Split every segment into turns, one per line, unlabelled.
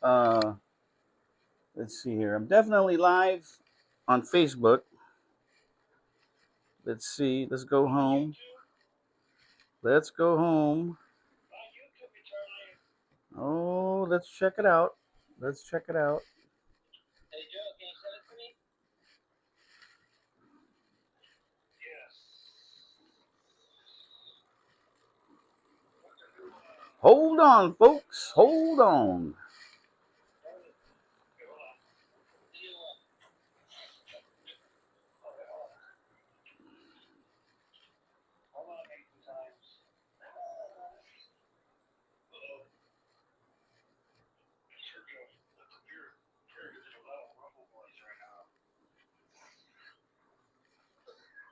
Uh, let's see here. I'm definitely live on Facebook. Let's see. Let's go home. Let's go home. Oh, let's check it out. Let's check it out. Hold on, folks. Hold on.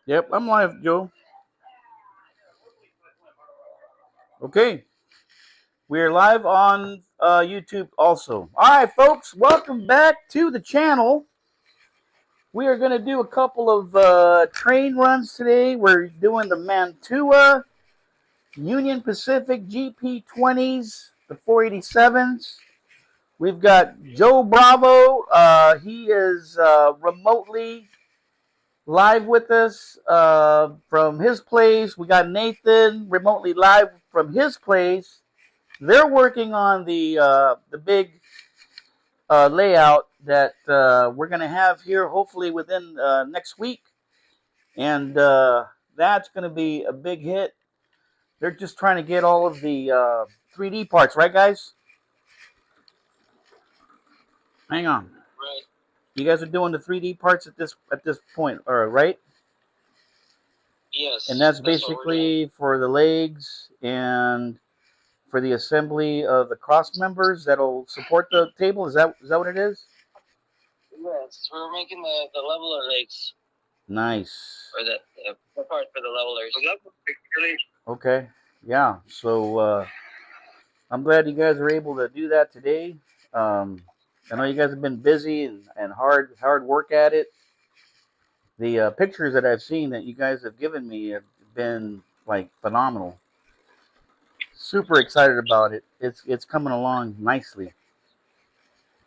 Yep, I'm live, Joe. Okay. We're live on YouTube also. All right, folks. Welcome back to the channel. We are going to do a couple of train runs today. We're doing the Mantua, Union Pacific GP20s, the 487s. We've got Joe Bravo. He is remotely live with us from his place. We got Nathan remotely live from his place. They're working on the big layout that we're going to have here hopefully within next week. And that's going to be a big hit. They're just trying to get all of the 3D parts, right, guys? Hang on.
Right.
You guys are doing the 3D parts at this point, right?
Yes.
And that's basically for the legs and for the assembly of the cross members that'll support the table. Is that what it is?
Yes, we're making the leveler legs.
Nice.
Or the part for the levelers.
Okay. Yeah. So I'm glad you guys are able to do that today. I know you guys have been busy and hard work at it. The pictures that I've seen that you guys have given me have been like phenomenal. Super excited about it. It's coming along nicely.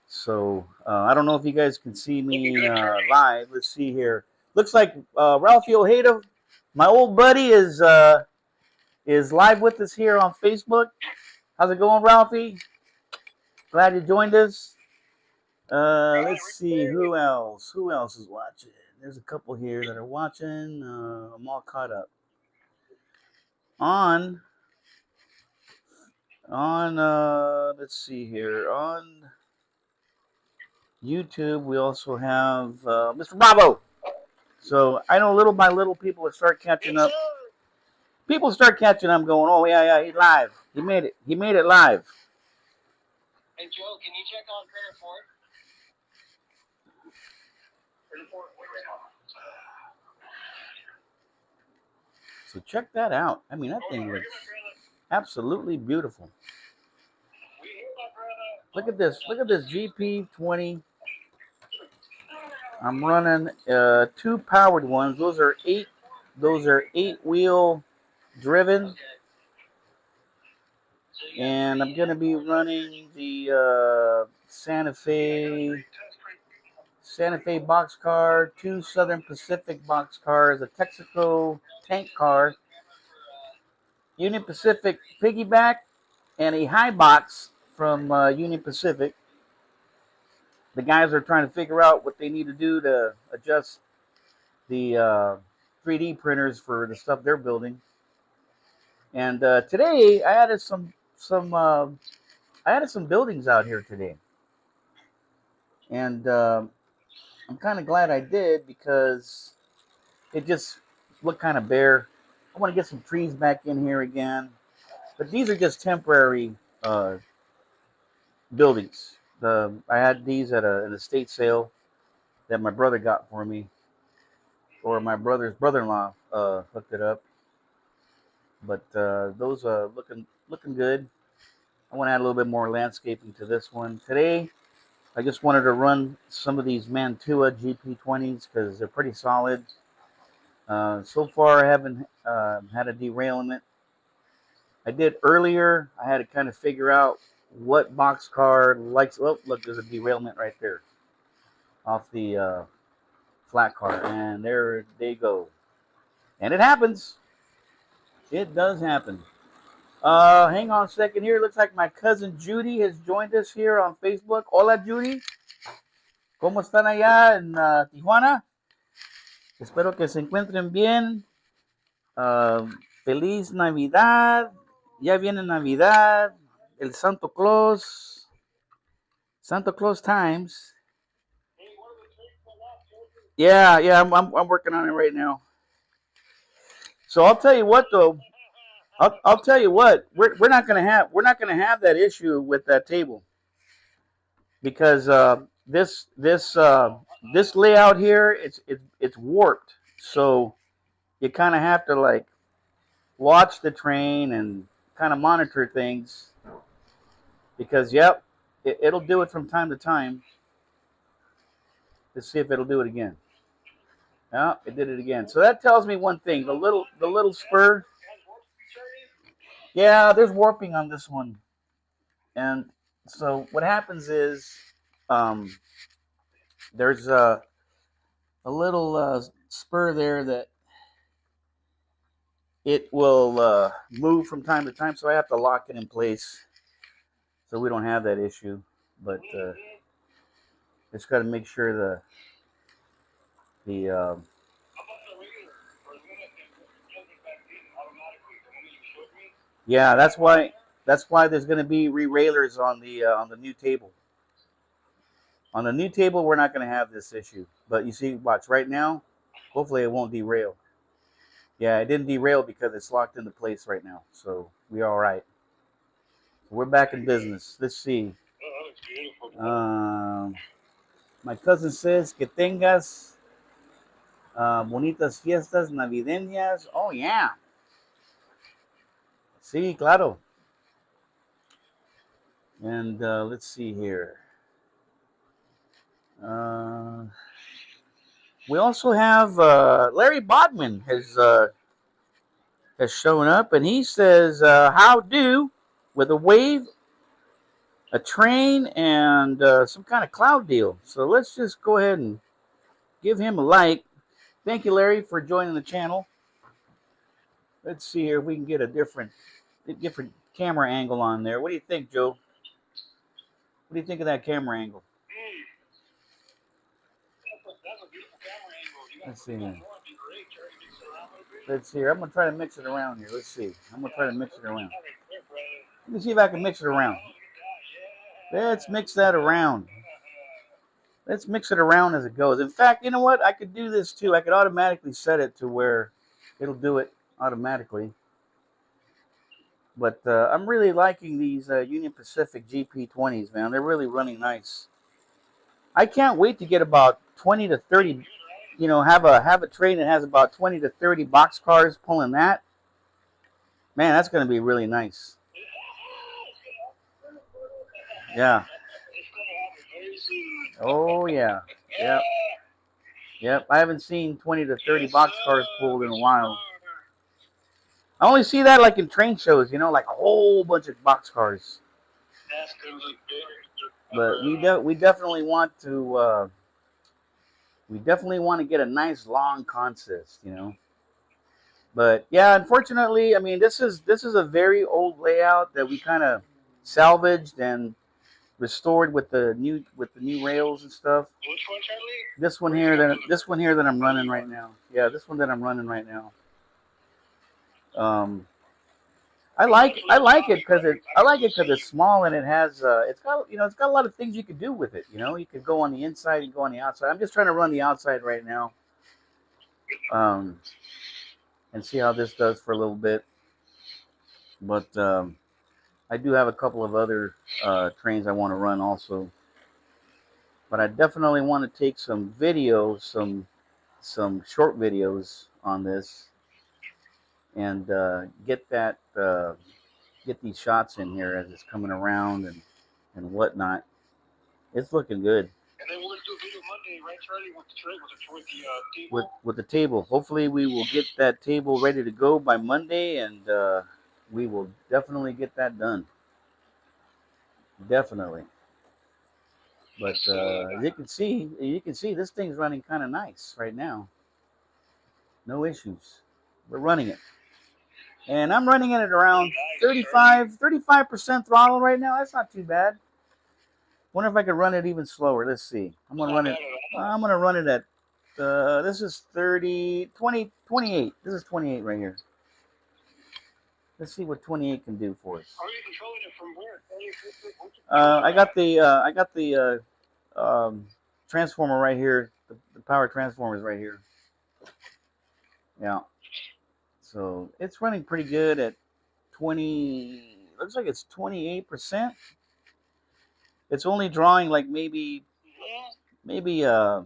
So I don't know if you guys can see me live. Let's see here. Looks like Ralphie Ojeda, my old buddy, is live with us here on Facebook. How's it going, Ralphie? Glad you joined us. Let's see who else. Who else is watching? There's a couple here that are watching. I'm all caught up. On let's see here, on YouTube we also have Mr. Bravo. So I know little by little people will start catching up. People start catching up, going, oh yeah, he's live. He made it live.
Hey Joe, can you check on Printer Ford?
So check that out. I mean, that thing looks absolutely beautiful. Look at this. Look at this GP20. I'm running two powered ones. Those are 8-wheel driven. And I'm going to be running the Santa Fe boxcar, two Southern Pacific boxcars, a Texaco tank car, Union Pacific piggyback, and a high box from Union Pacific. The guys are trying to figure out what they need to do to adjust the 3D printers for the stuff they're building. And today I added some buildings out here today, and I'm kind of glad I did because it just looked kind of bare. I want to get some trees back in here again, but these are just temporary buildings. I had these at an estate sale that my brother got for me, or my brother's brother-in-law hooked it up. But those are looking good. I want to add a little bit more landscaping to this one today. I just wanted to run some of these Mantua GP20s because they're pretty solid. So far, I haven't had a derailment. I did earlier. I had to kind of figure out what boxcar likes. Oh, look, there's a derailment right there off the flat car, and there they go. And it happens. It does happen. Hang on a second here. Looks like my cousin Judy has joined us here on Facebook. Hola, Judy. ¿Cómo están allá en Tijuana? Espero que se encuentren bien. Feliz Navidad. Ya viene Navidad. El Santo Claus. Santa Claus times. Yeah, I'm working on it right now. So I'll tell you what though. I'll tell you what. We're not gonna have that issue with that table because this layout here it's warped. So you kind of have to like watch the train and kind of monitor things because yep, it'll do it from time to time. Let's see if it'll do it again. Yeah, it did it again. So that tells me one thing: the little spur. Yeah, there's warping on this one, and so what happens is um, there's a little spur there that it will move from time to time. So I have to lock it in place so we don't have that issue. But just got to make sure the yeah, that's why there's going to be re-railers on the new table. On the new table, we're not going to have this issue. But you see, watch right now. Hopefully, it won't derail. Yeah, it didn't derail because it's locked into place right now. So we're all right. We're back in business. Let's see. My cousin says que tengas bonitas fiestas navideñas. Oh yeah. Sí, claro. And let's see here. We also have Larry Bodman has shown up, and he says, "How do with a wave, a train, and some kind of cloud deal." So let's just go ahead and give him a like. Thank you, Larry, for joining the channel. Let's see here if we can get a different camera angle on there. What do you think, Joe? What do you think of that camera angle?
That's a beautiful camera angle.
Let's see here. Let's see here. I'm going to try to mix it around here. Let's see. I'm going to try to mix it around. Let me see if I can mix it around. Let's mix that around. Let's mix it around as it goes. In fact, you know what? I could do this too. I could automatically set it to where it'll do it automatically. But I'm really liking these Union Pacific GP20s, man. They're really running nice. I can't wait to get about 20 to 30, you know, have a train that has about 20 to 30 box cars pulling that. Man, that's going to be really nice. Yeah. Oh, yeah. Yep. Yep. I haven't seen 20 to 30 box cars pulled in a while. I only see that like in train shows, you know, like a whole bunch of box cars. But we definitely want to get a nice long consist, you know. But yeah, unfortunately, I mean, this is a very old layout that we kind of salvaged and restored with the new rails and stuff.
Which one, Charlie?
This one here that I'm running right now. Yeah, this one that I'm running right now. I like it because it's small and it has it's got a lot of things you could do with it. You know, you could go on the inside and go on the outside. I'm just trying to run the outside right now, and see how this does for a little bit. But I do have a couple of other trains I want to run also. But I definitely want to take some videos, some short videos on this, and get these shots in here as it's coming around and whatnot. It's looking good.
And then we'll do a video Monday, right, Charlie, with the table.
With the table. Hopefully, we will get that table ready to go by Monday, and we will definitely get that done. definitely. But as you can see this thing's running kind of nice right now. No issues. We're running it. And I'm running it at around 35% throttle right now. That's not too bad. Wonder if I could run it even slower. Let's see. I'm gonna run it at this is 30, 20, 28. This is 28 right here. Let's see what 28 can do for us.
Are you controlling it from where?
I got the transformer right here. The power transformer is right here. Yeah. So it's running pretty good at 20. Looks like it's 28%. It's only drawing like maybe a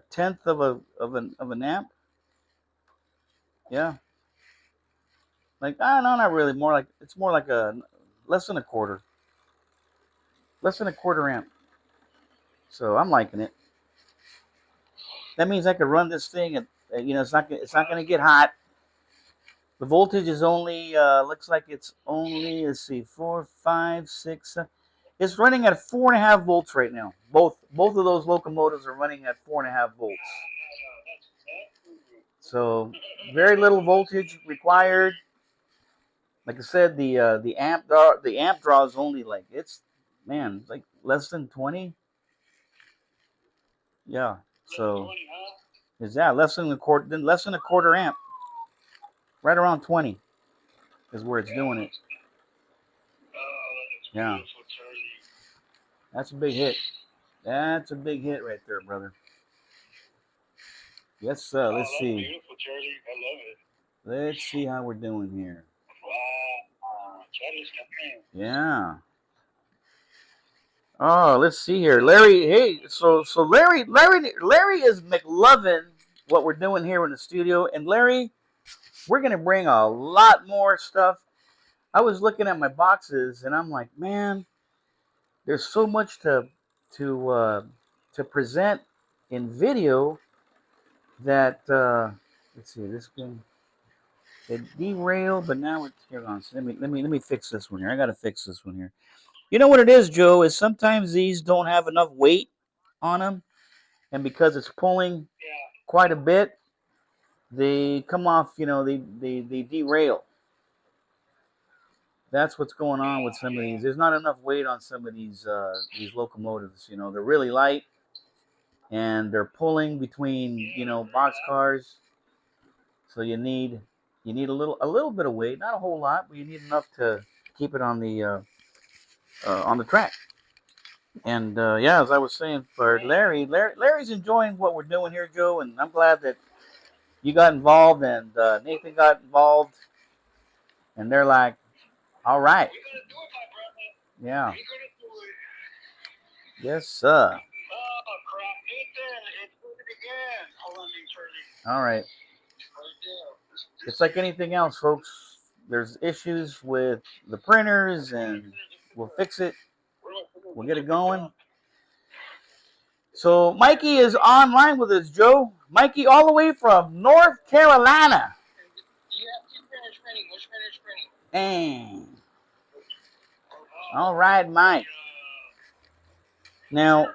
tenth of an amp. Yeah. Like no, not really. More like it's more like a less than a quarter. Less than a quarter amp. So I'm liking it. That means I could run this thing at it's not gonna get hot. The voltage is only looks like it's only let's see 4, 5, 6. It's running at 4.5 volts right now. Both of those locomotives are running at 4.5 volts. So very little voltage required. Like I said, the amp draw is only like it's like less than 20. Yeah. So is that less than a quarter amp? Right around 20 is where it's doing it. Yeah. That's a big hit. That's a big hit right there, brother. Yes, sir. Let's see.
Beautiful, Charlie. I love it.
Let's see how we're doing here.
Wow.
Yeah. Oh, let's see here, Larry. Hey, so Larry is McLovin. What we're doing here in the studio, and Larry, we're gonna bring a lot more stuff. I was looking at my boxes, and I'm like, man, there's so much to present in video that let's see, this game it derailed, but now it's here on. So let me fix this one here. I gotta fix this one here. You know what it is, Joe? Is sometimes these don't have enough weight on them, and because it's pulling quite a bit, they come off. They derail. That's what's going on with some of these. There's not enough weight on some of these locomotives. They're really light, and they're pulling between box cars. So you need a little bit of weight, not a whole lot, but you need enough to keep it on the track. And yeah, as I was saying for Larry's enjoying what we're doing here, Joe, and I'm glad that you got involved and Nathan got involved, and they're like, all right, yeah, yes, sir.
Oh, crap. Nathan, it's doing it again. Hold on, Charlie.
All right. It's like anything else, folks. There's issues with the printers, and we'll fix it. We'll get it going. So Mikey is online with us, Joe. Mikey, all the way from North Carolina.
You have two printers printing. Which printer's printing?
Dang. All right, Mike. Now,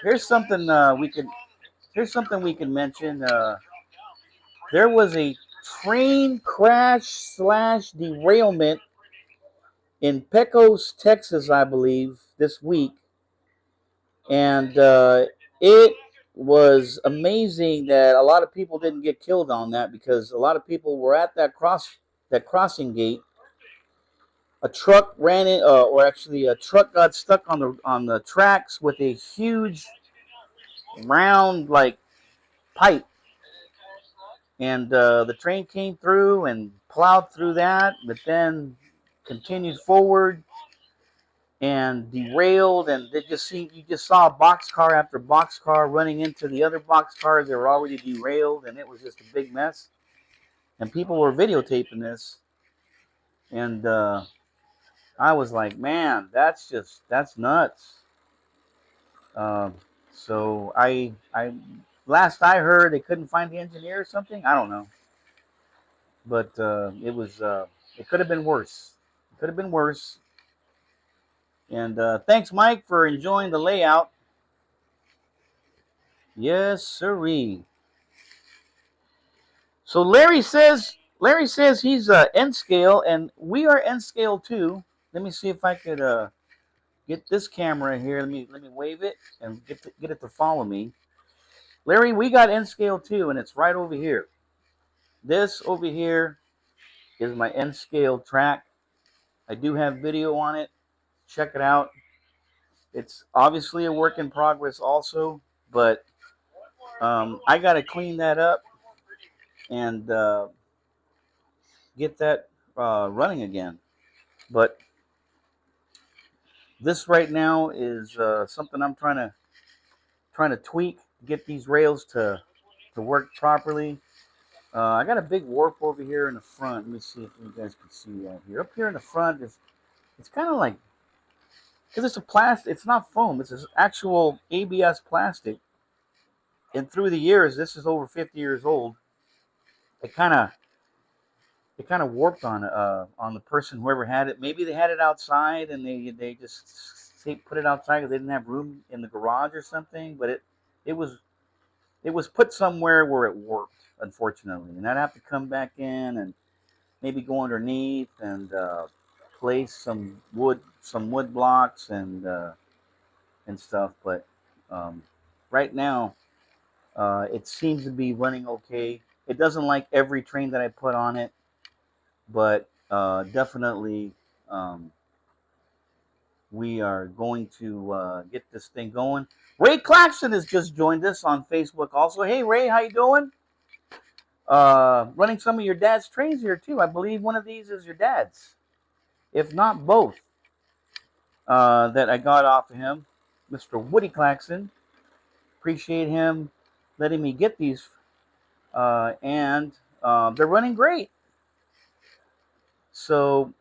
here's something we can mention. There was a train crash / derailment in Pecos, Texas, I believe, this week. And it was amazing that a lot of people didn't get killed on that, because a lot of people were at that crossing gate. A truck ran in, or actually a truck got stuck on the tracks with a huge round like pipe. And the train came through and plowed through that, but then continued forward and derailed, and you just saw boxcar after boxcar running into the other boxcars that were already derailed, and it was just a big mess. And people were videotaping this, and I was like, man, that's nuts. So I last I heard, they couldn't find the engineer or something. I don't know, but it could have been worse. It could have been worse. And thanks, Mike, for enjoying the layout. Yes, sirree. So Larry says he's N scale, and we are N scale too. Let me see if I could get this camera here. Let me wave it and get it to follow me. Larry, we got N scale too, and it's right over here. This over here is my N scale track. I do have video on it. Check it out. It's obviously a work in progress also, but I got to clean that up and get that running again. But this right now is something I'm trying to tweak, get these rails to work properly. I got a big warp over here in the front. Let me see if you guys can see that here. Up here in the front, it's kind of like, because it's a plastic. It's not foam. It's an actual ABS plastic. And through the years, this is over 50 years old. It kind of warped on the person whoever had it. Maybe they had it outside and they just put it outside because they didn't have room in the garage or something. But it was it was put somewhere where it worked, unfortunately, and I'd have to come back in and maybe go underneath and place some wood blocks and stuff. But right now, it seems to be running okay. It doesn't like every train that I put on it, but definitely um, we are going to get this thing going. Ray Claxton has just joined us on Facebook also. Hey Ray, how you doing? Running some of your dad's trains here too. I believe one of these is your dad's, if not both, that I got off of him, Mr. Woody Claxton. Appreciate him letting me get these, and they're running great. So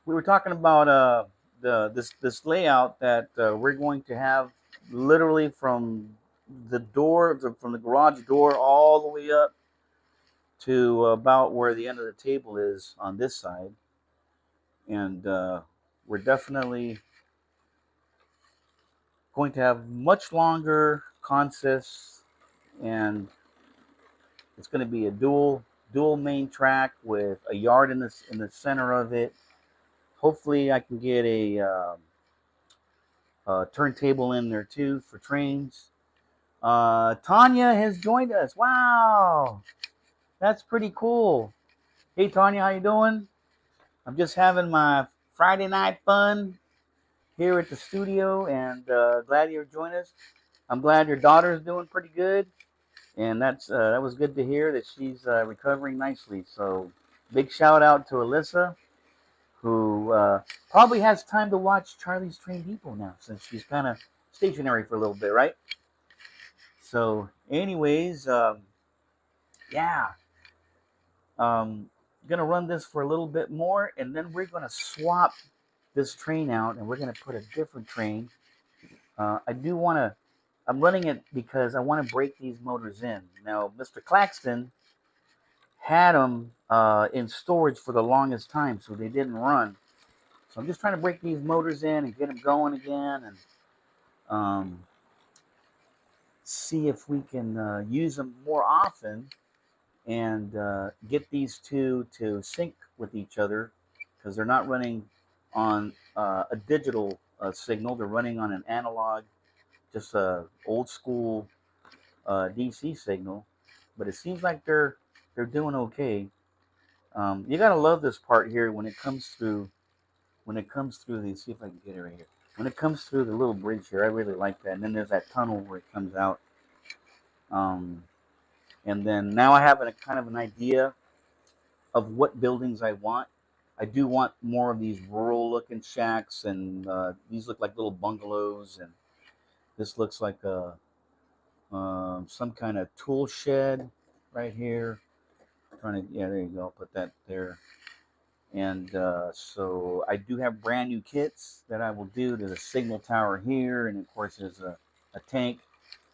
we were talking about this layout that we're going to have literally from from the garage door all the way up to about where the end of the table is on this side, and we're definitely going to have much longer consists, and it's going to be a dual main track with a yard in the center of it. Hopefully, I can get a turntable in there too for trains. Tanya has joined us. Wow, that's pretty cool. Hey Tanya, how you doing? I'm just having my Friday night fun here at the studio, and glad you're joining us. I'm glad your daughter's doing pretty good, and that was good to hear that she's recovering nicely. So, big shout out to Alyssa, who probably has time to watch Charlie's Train Depot now, since she's kind of stationary for a little bit, right? So, anyways, yeah, um, gonna run this for a little bit more, and then we're gonna swap this train out, and we're gonna put a different train. I do want to. I'm running it because I want to break these motors in. Now, Mr. Claxton had them in storage for the longest time, so they didn't run. So I'm just trying to break these motors in and get them going again, and um, see if we can use them more often and get these two to sync with each other, because they're not running on a digital signal. They're running on an analog, just a old school DC signal. But it seems like they're doing okay. You gotta love this part here when it comes through. When it comes through the, see if I can get it right here. When it comes through the little bridge here, I really like that. And then there's that tunnel where it comes out. Um, and then now I have a kind of an idea of what buildings I want. I do want more of these rural looking shacks, and these look like little bungalows, and this looks like some kind of tool shed right here. Yeah, there you go. Put that there. And so I do have brand new kits that I will do. There's a signal tower here, and of course there's a tank.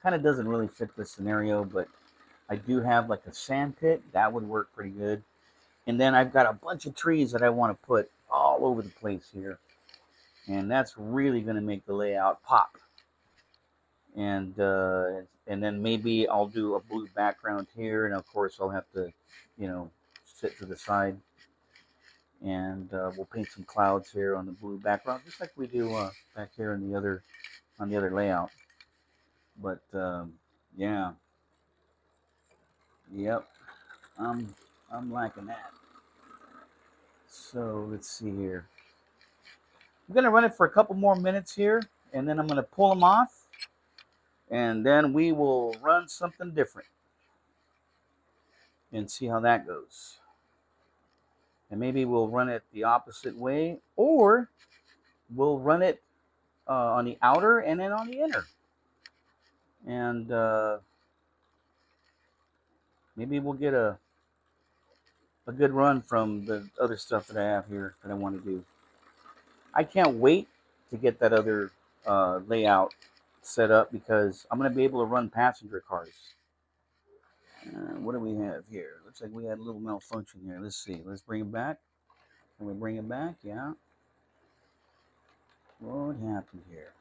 Kind of doesn't really fit this scenario, but I do have like a sand pit. That would work pretty good. And then I've got a bunch of trees that I want to put all over the place here. and that's really going to make the layout pop. And then maybe I'll do a blue background here, and of course I'll have to, sit to the side, and we'll paint some clouds here on the blue background, just like we do back here in the other on the other layout. But yeah, yep, I'm I'm liking that. So let's see here. I'm gonna run it for a couple more minutes here, and then I'm gonna pull them off, and then we will run something different and see how that goes. And maybe we'll run it the opposite way, or we'll run it on the outer and then on the inner, and maybe we'll get a good run from the other stuff that I have here that I want to do. I can't wait to get that other layout set up because I'm going to be able to run passenger cars. What do we have here? Looks like we had a little malfunction here. Let's see. Let's bring it back. Can we bring it back? Yeah. What happened here?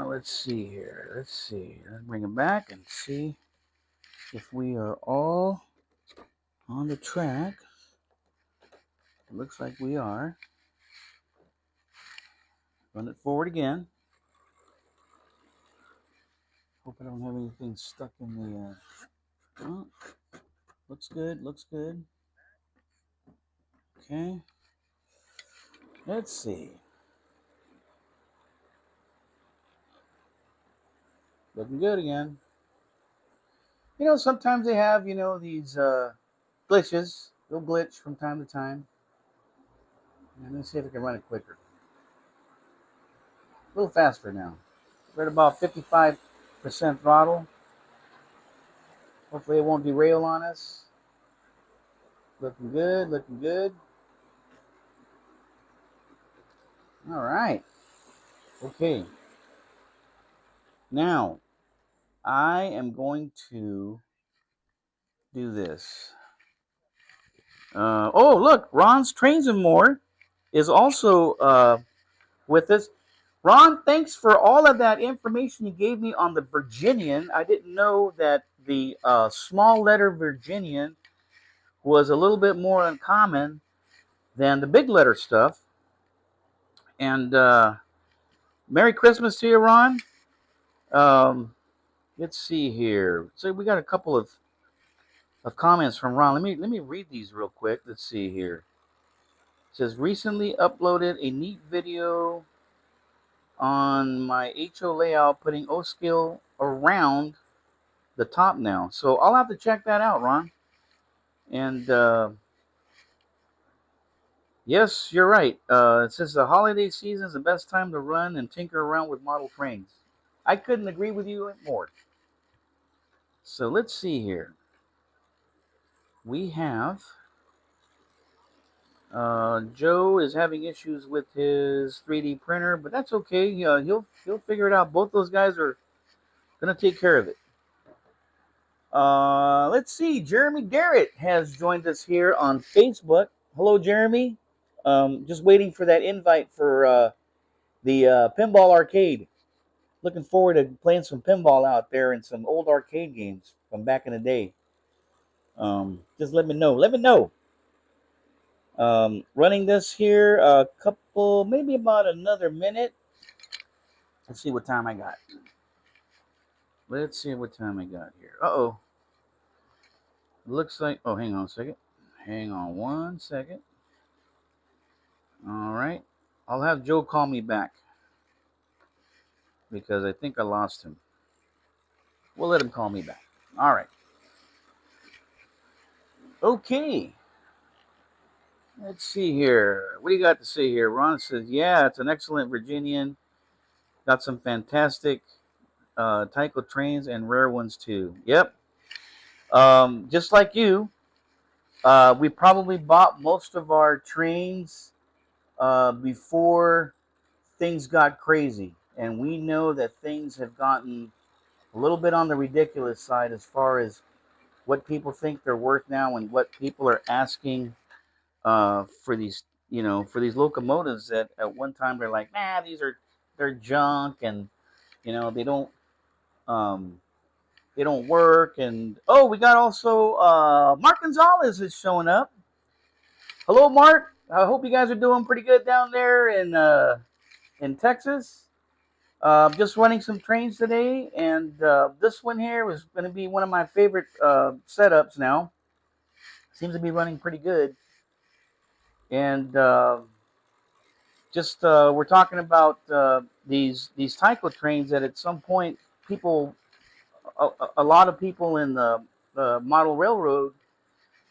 Let's see here. Let's see. Let's bring it back and see if we are all on the track. It looks like we are. Run it forward again. Hope I don't have anything stuck in the. Oh, looks good. Looks good. Okay. Let's see. Looking good again. Sometimes they have, these glitches. They'll glitch from time to time. And let's see if I can run it quicker. A little faster now. We're at about 55% throttle. Hopefully it won't derail on us. Looking good, looking good. All right. Okay. Now, I am going to do this. Oh, look, Ron's Trains and More is also with us. Ron, thanks for all of that information you gave me on the Virginian. I didn't know that the small letter Virginian was a little bit more uncommon than the big letter stuff. And Merry Christmas to you, Ron. Let's see here. So we got a couple of comments from Ron. Let me read these real quick. Let's see here. It says recently uploaded a neat video on my HO layout, putting O scale around the top now. So I'll have to check that out, Ron. And yes, you're right. It says the holiday season is the best time to run and tinker around with model trains. I couldn't agree with you more. So let's see here. We have Joe is having issues with his 3D printer, but that's okay. He'll figure it out. Both those guys are gonna take care of it. Let's see. Jeremy Garrett has joined us here on Facebook. Hello, Jeremy. Just waiting for that invite for the pinball arcade. Looking forward to playing some pinball out there and some old arcade games from back in the day. Just let me know. Let me know. Running this here a couple, maybe about another minute. Let's see what time I got. Let's see what time I got here. Uh-oh. Looks like, oh, hang on a second. Hang on one second. All right. I'll have Joe call me back because I think I lost him. We'll let him call me back. All right. Okay. Let's see here. What do you got to say here? Ron says, yeah, it's an excellent Virginian. Got some fantastic Tyco trains and rare ones too. Yep. Just like you, we probably bought most of our trains before things got crazy. And we know that things have gotten a little bit on the ridiculous side as far as what people think they're worth now and what people are asking for these, for these locomotives that at one time they're like, nah, they're junk, and they um, don't work. And oh, we got also Mark Gonzalez is showing up. Hello, Mark. I hope you guys are doing pretty good down there in Texas. Just running some trains today, and this one here was going to be one of my favorite setups now. Seems to be running pretty good. And just we're talking about these Tyco trains that at some point people, a lot of people in the model railroad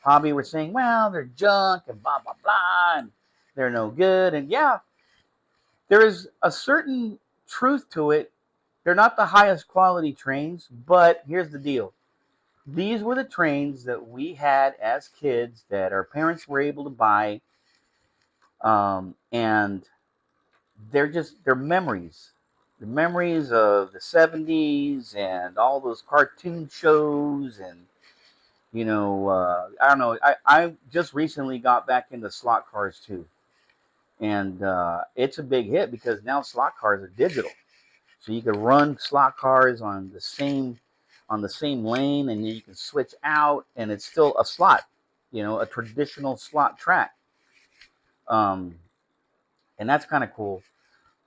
hobby were saying, well, they're junk and blah blah blah, and they're no good. And yeah, there is a certain truth to it. They're not the highest quality trains, but here's the deal. These were the trains that we had as kids that our parents were able to buy, and they're memories. The memories of the 70s and all those cartoon shows. And I don't know, I just recently got back into slot cars too. And it's a big hit because now slot cars are digital. So you can run slot cars on the same lane, and then you can switch out, and it's still a slot, a traditional slot track. Um, and that's kind of cool.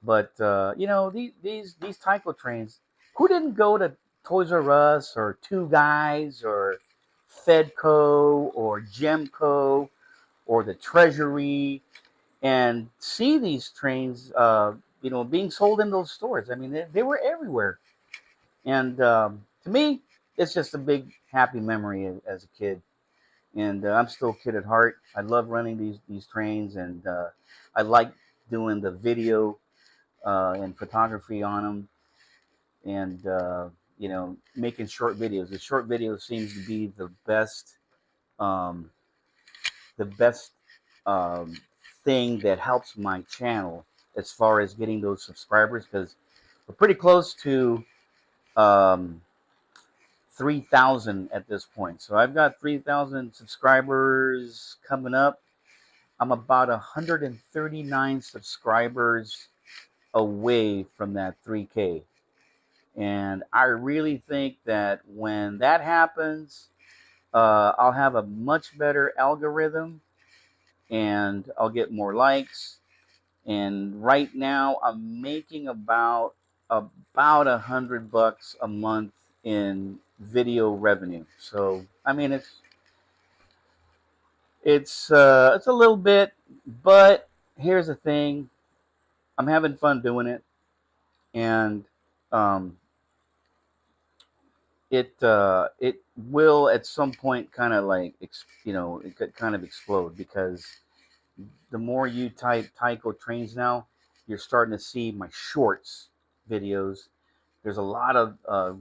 But these Tyco trains, who didn't go to Toys R Us or Two Guys or Fedco or Gemco or the Treasury and see these trains, being sold in those stores? I mean, they were everywhere. And to me, it's just a big happy memory as a kid. And I'm still a kid at heart. I love running these trains, and I like doing the video and photography on them, and making short videos. The short video seems to be um, the best um, thing that helps my channel as far as getting those subscribers, because we're pretty close to um, 3,000 at this point. So I've got 3,000 subscribers coming up. I'm about 139 subscribers away from that 3K. And I really think that when that happens, I'll have a much better algorithm, and I'll get more likes. And right now, I'm making about $100 a month in video revenue. So I mean, it's a little bit, but here's the thing: I'm having fun doing it, and um, it will at some point kind of like it could kind of explode, because the more you type Tyco trains now, you're starting to see my shorts videos. There's a lot of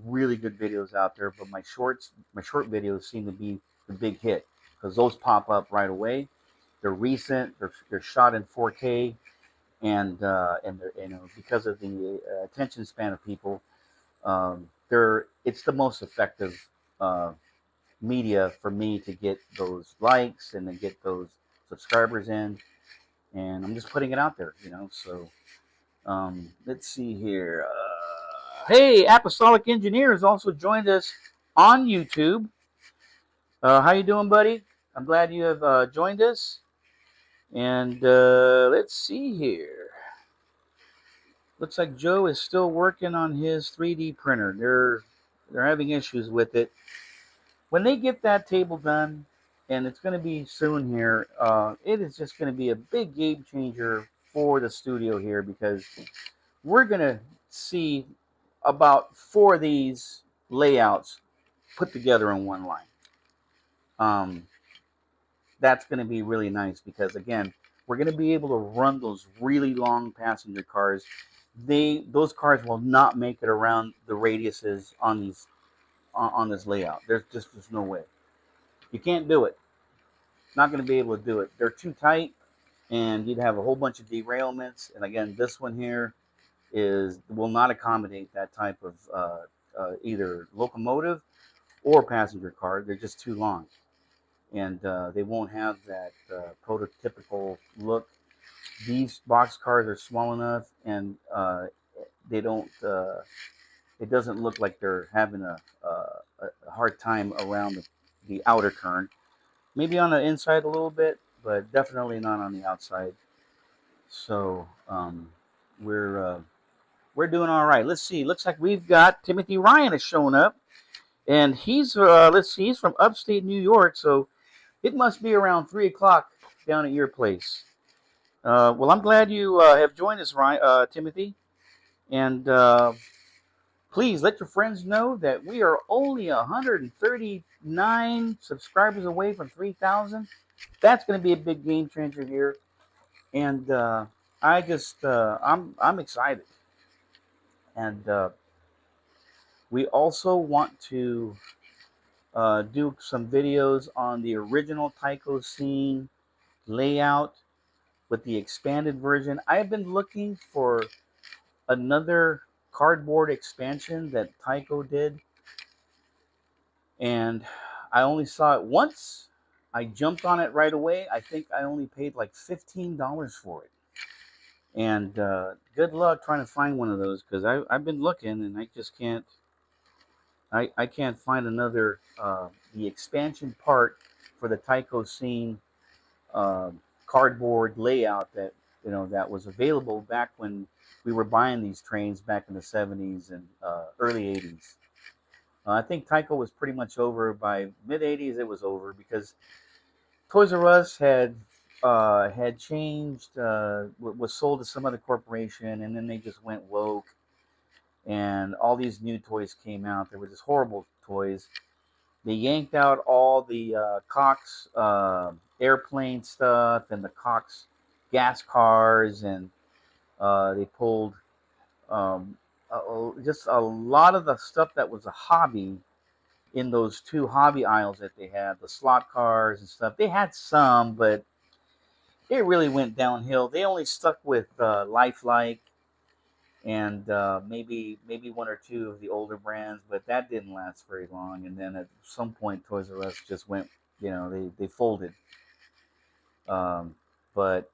really good videos out there, but my short videos seem to be the big hit because those pop up right away. They're recent. They're shot in 4K, and they're because of the attention span of people, it's the most effective uh, media for me to get those likes and to get those subscribers in. And I'm just putting it out there. So let's see here. Hey, Apostolic Engineer has also joined us on YouTube. How you doing, buddy? I'm glad you have joined us. And let's see here. Looks like Joe is still working on his 3D printer. They're having issues with it. When they get that table done, and it's going to be soon here, it is just going to be a big game changer for the studio here, because we're going to see about 4 of these layouts put together in one line. That's going to be really nice, because again, we're going to be able to run those really long passenger cars. Those cars will not make it around the radiuses on this layout. There's no way. You can't do it. Not going to be able to do it. They're too tight, and you'd have a whole bunch of derailments. And again, this one here will not accommodate that type of either locomotive or passenger car. They're just too long. and they won't have that prototypical look. These box cars are small enough, and they don't. It doesn't look like they're having a hard time around the outer kern. Maybe on the inside a little bit, but definitely not on the outside. So we're doing all right. Let's see. Looks like we've got Timothy Ryan has shown up, and he's let's see, he's from upstate New York, so it must be around 3 o'clock down at your place. Well, I'm glad you have joined us, Ryan, Timothy, and please let your friends know that we are only 139 subscribers away from 3,000. That's going to be a big game changer here, and I'm excited, and we also want to do some videos on the original Tyco scene layout with the expanded version. I have been looking for another cardboard expansion that Tyco did, and I only saw it once. I jumped on it right away. I think I only paid like $15 for it. And good luck trying to find one of those, because I've been looking and I just can't. I can't find another the expansion part for the Tyco scene uh, cardboard layout that that was available back when we were buying these trains back in the 70s and early 80s. I think Tyco was pretty much over by mid 80s. It was over because Toys R Us had changed, was sold to some other corporation, and then they just went woke, and all these new toys came out. They were just horrible toys. They yanked out all the Cox airplane stuff and the Cox gas cars, and they pulled just a lot of the stuff that was a hobby in those two hobby aisles that they had, the slot cars and stuff. They had some, but it really went downhill. They only stuck with Lifelike and maybe one or two of the older brands, but that didn't last very long. And then at some point, Toys R Us just went, they folded. Um, but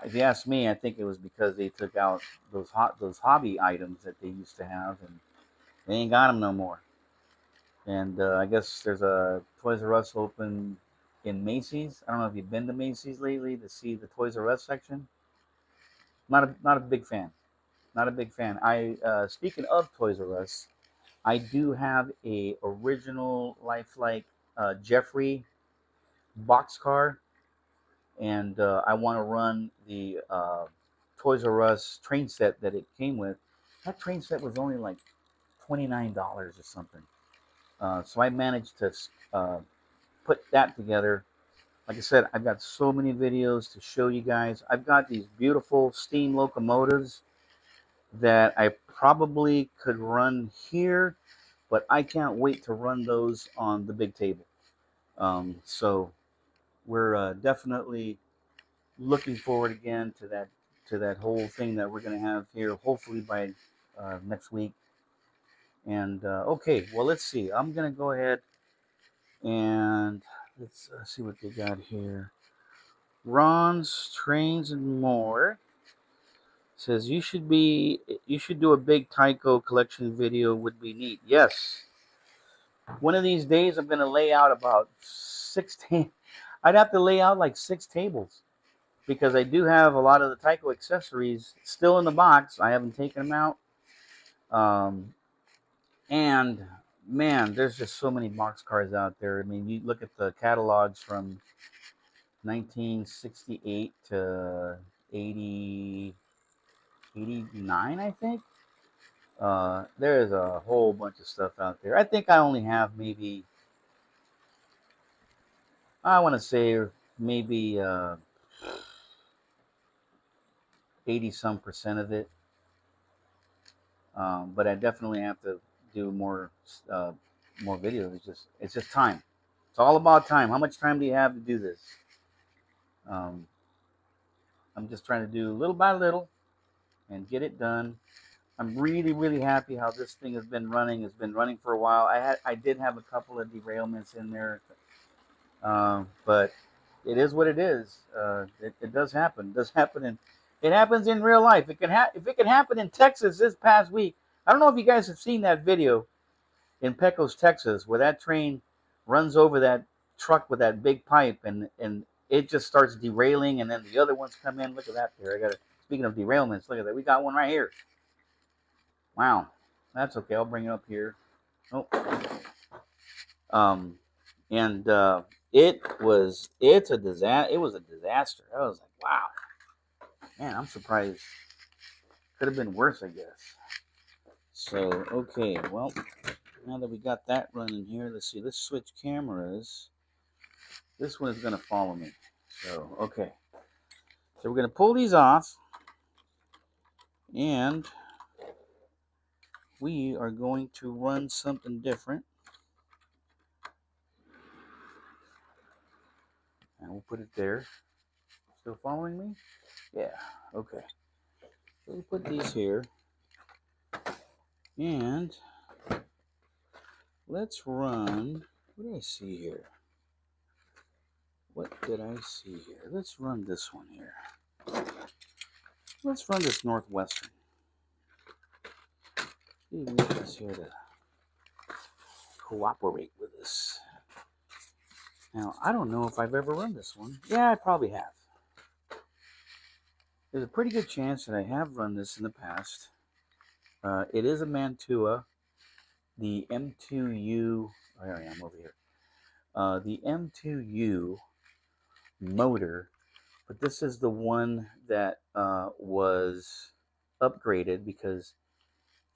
if you ask me, I think it was because they took out those hobby items that they used to have, and they ain't got them no more. And I guess there's a Toys R Us open in Macy's. I don't know if you've been to Macy's lately to see the Toys R Us section. Not a big fan. Not a big fan. I speaking of Toys R Us, I do have a original lifelike Jeffrey boxcar, and I want to run the Toys R Us train set that it came with. That train set was only like $29 or something. So I managed to uh, put that together. Like I said, I've got so many videos to show you guys. I've got these beautiful steam locomotives that I probably could run here, but I can't wait to run those on the big table. So we're definitely looking forward again to that whole thing that we're going to have here, hopefully by next week. And okay, well, let's see. I'm going to go ahead and let's see what they got here. Ron's Trains and More says you should do a big Tyco collection video, would be neat. Yes. One of these days I'm gonna lay out about I'd have to lay out like 6 tables because I do have a lot of the Tyco accessories still in the box. I haven't taken them out. And man, there's just so many box cars out there. I mean, you look at the catalogs from 1968 to 80, 89, I think. There is a whole bunch of stuff out there. I think I only have maybe, I want to say maybe 80 some percent of it. But I definitely have to do uh, more videos. It's just time. It's all about time. How much time do you have to do this? Um, I'm just trying to do little by little and get it done. I'm really happy how this thing has been running. It's been running for a while. I did have a couple of derailments in there. But it is what it is. It does happen. It does happen, and it happens in real life. If it can happen in Texas this past week. I don't know if you guys have seen that video in Pecos, Texas, where that train runs over that truck with that big pipe, and it just starts derailing, and then the other ones come in. Look at that there. I got it. Speaking of derailments, look at that. We got one right here. Wow, that's okay. I'll bring it up here. Oh, um, and it's a disaster. It was a disaster. I was like, wow, man, I'm surprised. Could have been worse, I guess. So okay, well, now that we got that running here, let's see. Let's switch cameras. This one is gonna follow me. So okay, so we're gonna pull these off, and we are going to run something different. And we'll put it there. Still following me? Yeah, okay. So we'll put these here. And let's run. What do I see here? What did I see here? Let's run this one here. Let's run this Northwestern. See if we get this here to cooperate with us. Now, I don't know if I've ever run this one. Yeah, I probably have. There's a pretty good chance that I have run this in the past. It is a Mantua, the M2U. Oh, here I am over here. The M2U motor, but this is the one that was upgraded because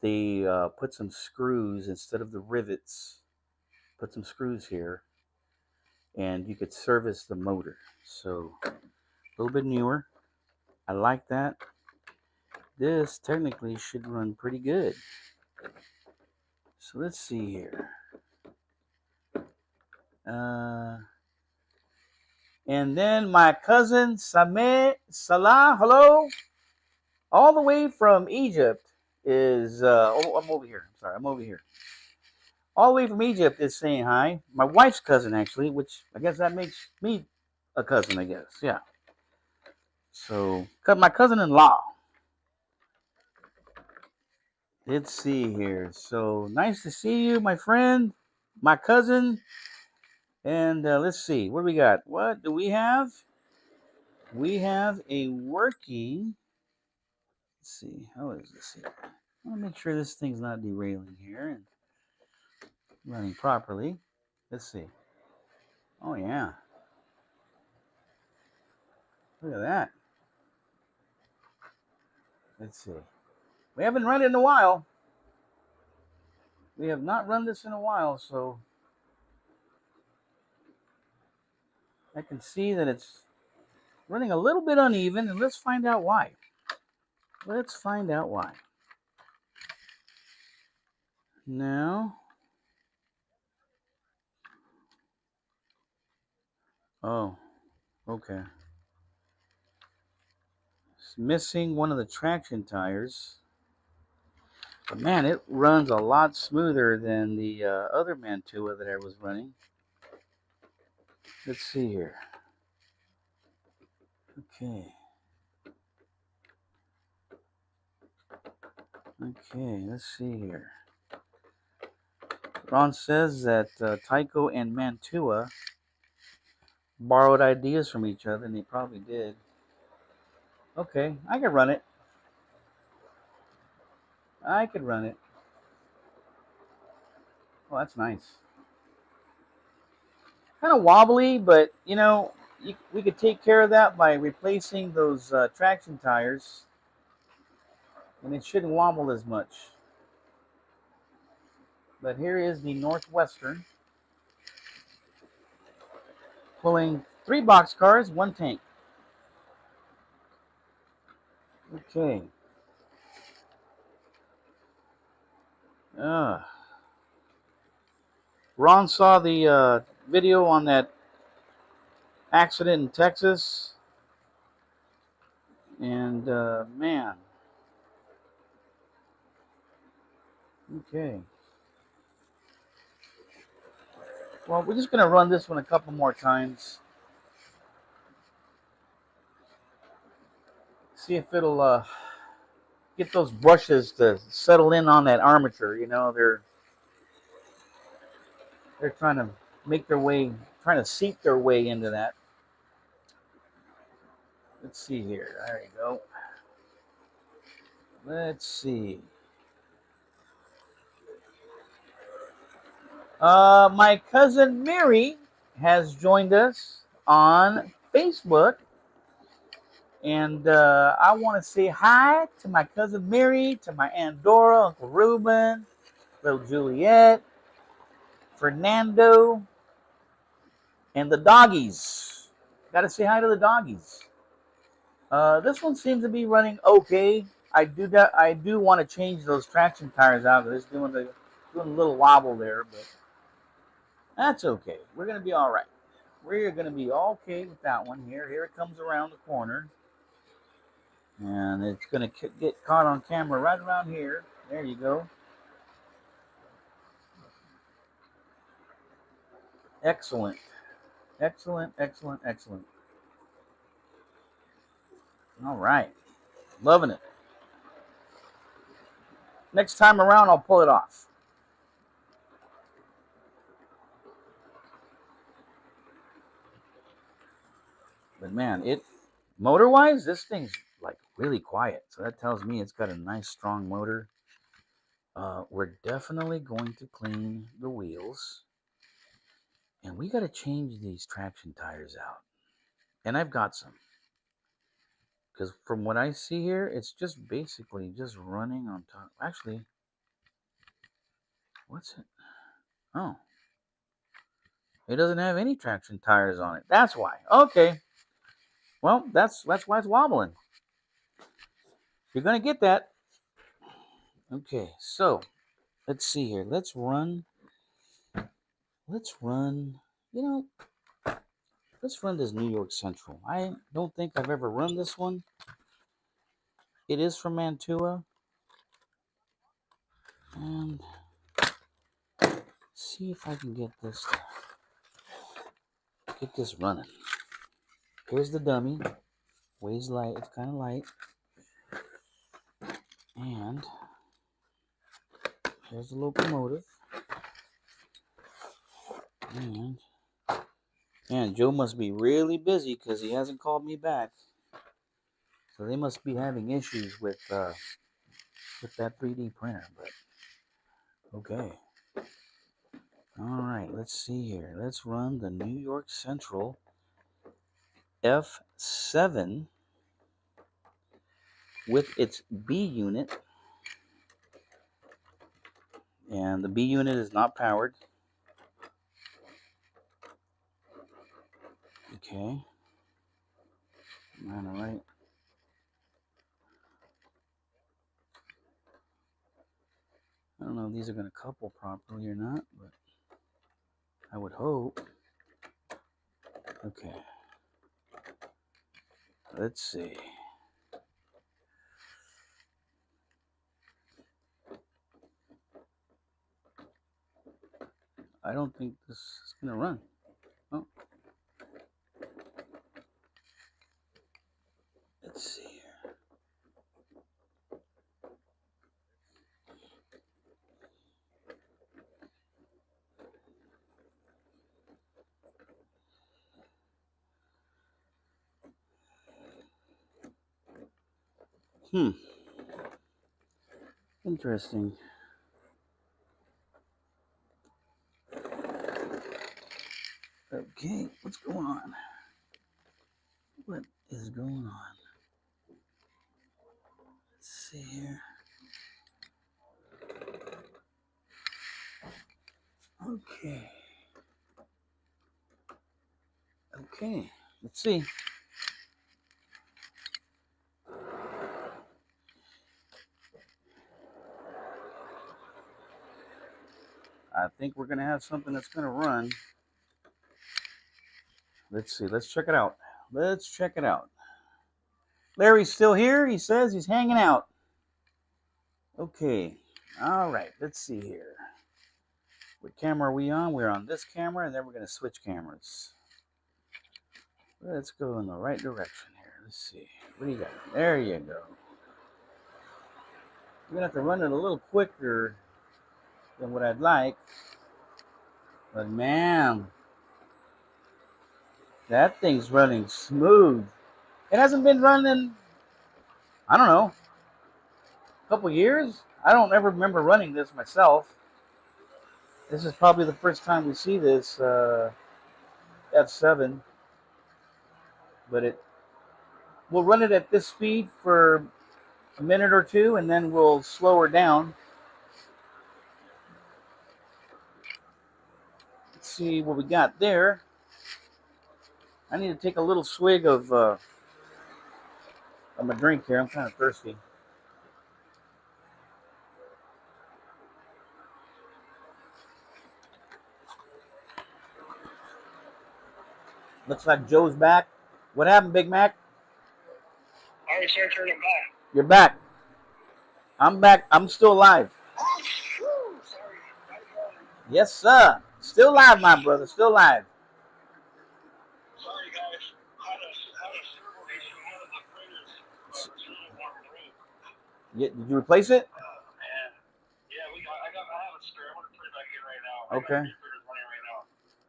they put some screws instead of the rivets. Put some screws here, and you could service the motor. So a little bit newer. I like that. This technically should run pretty good. So let's see here. And then my cousin Sameh Salah, hello, all the way from Egypt is. I'm over here. I'm sorry, I'm over here. All the way from Egypt is saying hi. My wife's cousin, actually, which I guess that makes me a cousin, I guess. Yeah. So, my cousin-in-law. Let's see here. So, nice to see you, my friend, my cousin. And let's see. What do we got? What do we have? We have a working. Let's see. How is this here? I want to make sure this thing's not derailing here and running properly. Let's see. Oh, yeah. Look at that. Let's see. We haven't run it in a while. We have not run this in a while, so I can see that it's running a little bit uneven, and let's find out why. Let's find out why. Now, oh, okay. It's missing one of the traction tires. But man, it runs a lot smoother than the other Mantua that I was running. Let's see here. Okay. Okay, let's see here. Ron says that Tyco and Mantua borrowed ideas from each other, and they probably did. Okay, I can run it. I could run it. Oh, that's nice. Kind of wobbly, but you know, we could take care of that by replacing those traction tires, and it shouldn't wobble as much. But here is the Northwestern pulling 3 boxcars, 1 tank. Okay. Ron saw the video on that accident in Texas, and man. Okay. Well, we're just going to run this one a couple more times. See if it'll get those brushes to settle in on that armature. You know, they're trying to make their way, trying to seep their way into that. Let's see here. There you go. Let's see. My cousin Mary has joined us on Facebook. And I want to say hi to my cousin Mary, to my Aunt Dora, Uncle Ruben, little Juliet, Fernando, and the doggies. Got to say hi to the doggies. This one seems to be running okay. I do want to change those traction tires out. It's doing a little wobble there, but that's okay. We're gonna be all right. We're gonna be okay with that one here. Here it comes around the corner. And it's going to get caught on camera right around here. There you go. Excellent. Excellent, excellent, excellent. All right. Loving it. Next time around, I'll pull it off. But man, motor-wise, this thing's like really quiet. So that tells me it's got a nice, strong motor. We're definitely going to clean the wheels. And we got to change these traction tires out. And I've got some. Because from what I see here, it's just basically just running on top. Actually, what's it? Oh. It doesn't have any traction tires on it. That's why. Okay. Well, that's why it's wobbling. You're going to get that. Okay, so let's see here. Let's run, let's run this New York Central. I don't think I've ever run this one. It is from Mantua. And see if I can get this running. Here's the dummy. Weighs light. It's kind of light. And here's the locomotive. And Joe must be really busy because he hasn't called me back. So they must be having issues with that 3D printer. But okay. All right. Let's see here. Let's run the New York Central F7 with its B unit. And the B unit is not powered. Okay. All right. I don't know if these are going to couple properly or not, but I would hope. Okay. Let's see. I don't think this is going to run. Oh. Let's see here. Interesting. Okay, what's going on? What is going on? Let's see here. Okay. Okay, let's see. I think we're going to have something that's going to run. Let's see. Let's check it out. Let's check it out. Larry's still here. He says he's hanging out. Okay. All right. Let's see here. What camera are we on? We're on this camera, and then we're going to switch cameras. Let's go in the right direction here. Let's see. What do you got? There you go. We're going to have to run it a little quicker than what I'd like. But man, that thing's running smooth. It hasn't been running, I don't know, a couple years. I don't ever remember running this myself. This is probably the first time we see this F7. But we'll run it at this speed for a minute or two, and then we'll slow her down. Let's see what we got there. I need to take a little swig of my drink here. I'm kind of thirsty. Looks like Joe's back. What happened, Big Mac?
I was trying to turn it back.
You're back. I'm back. I'm still alive.
Oh, sorry.
Yes, sir. Still alive, my brother. Still alive.
Sorry, guys. Had a server issue. One of the printers was really wanting to break.
Did you replace it?
Man. Yeah, I have a spare. I'm going to put it back in right now.
Okay.
My printer's running right now.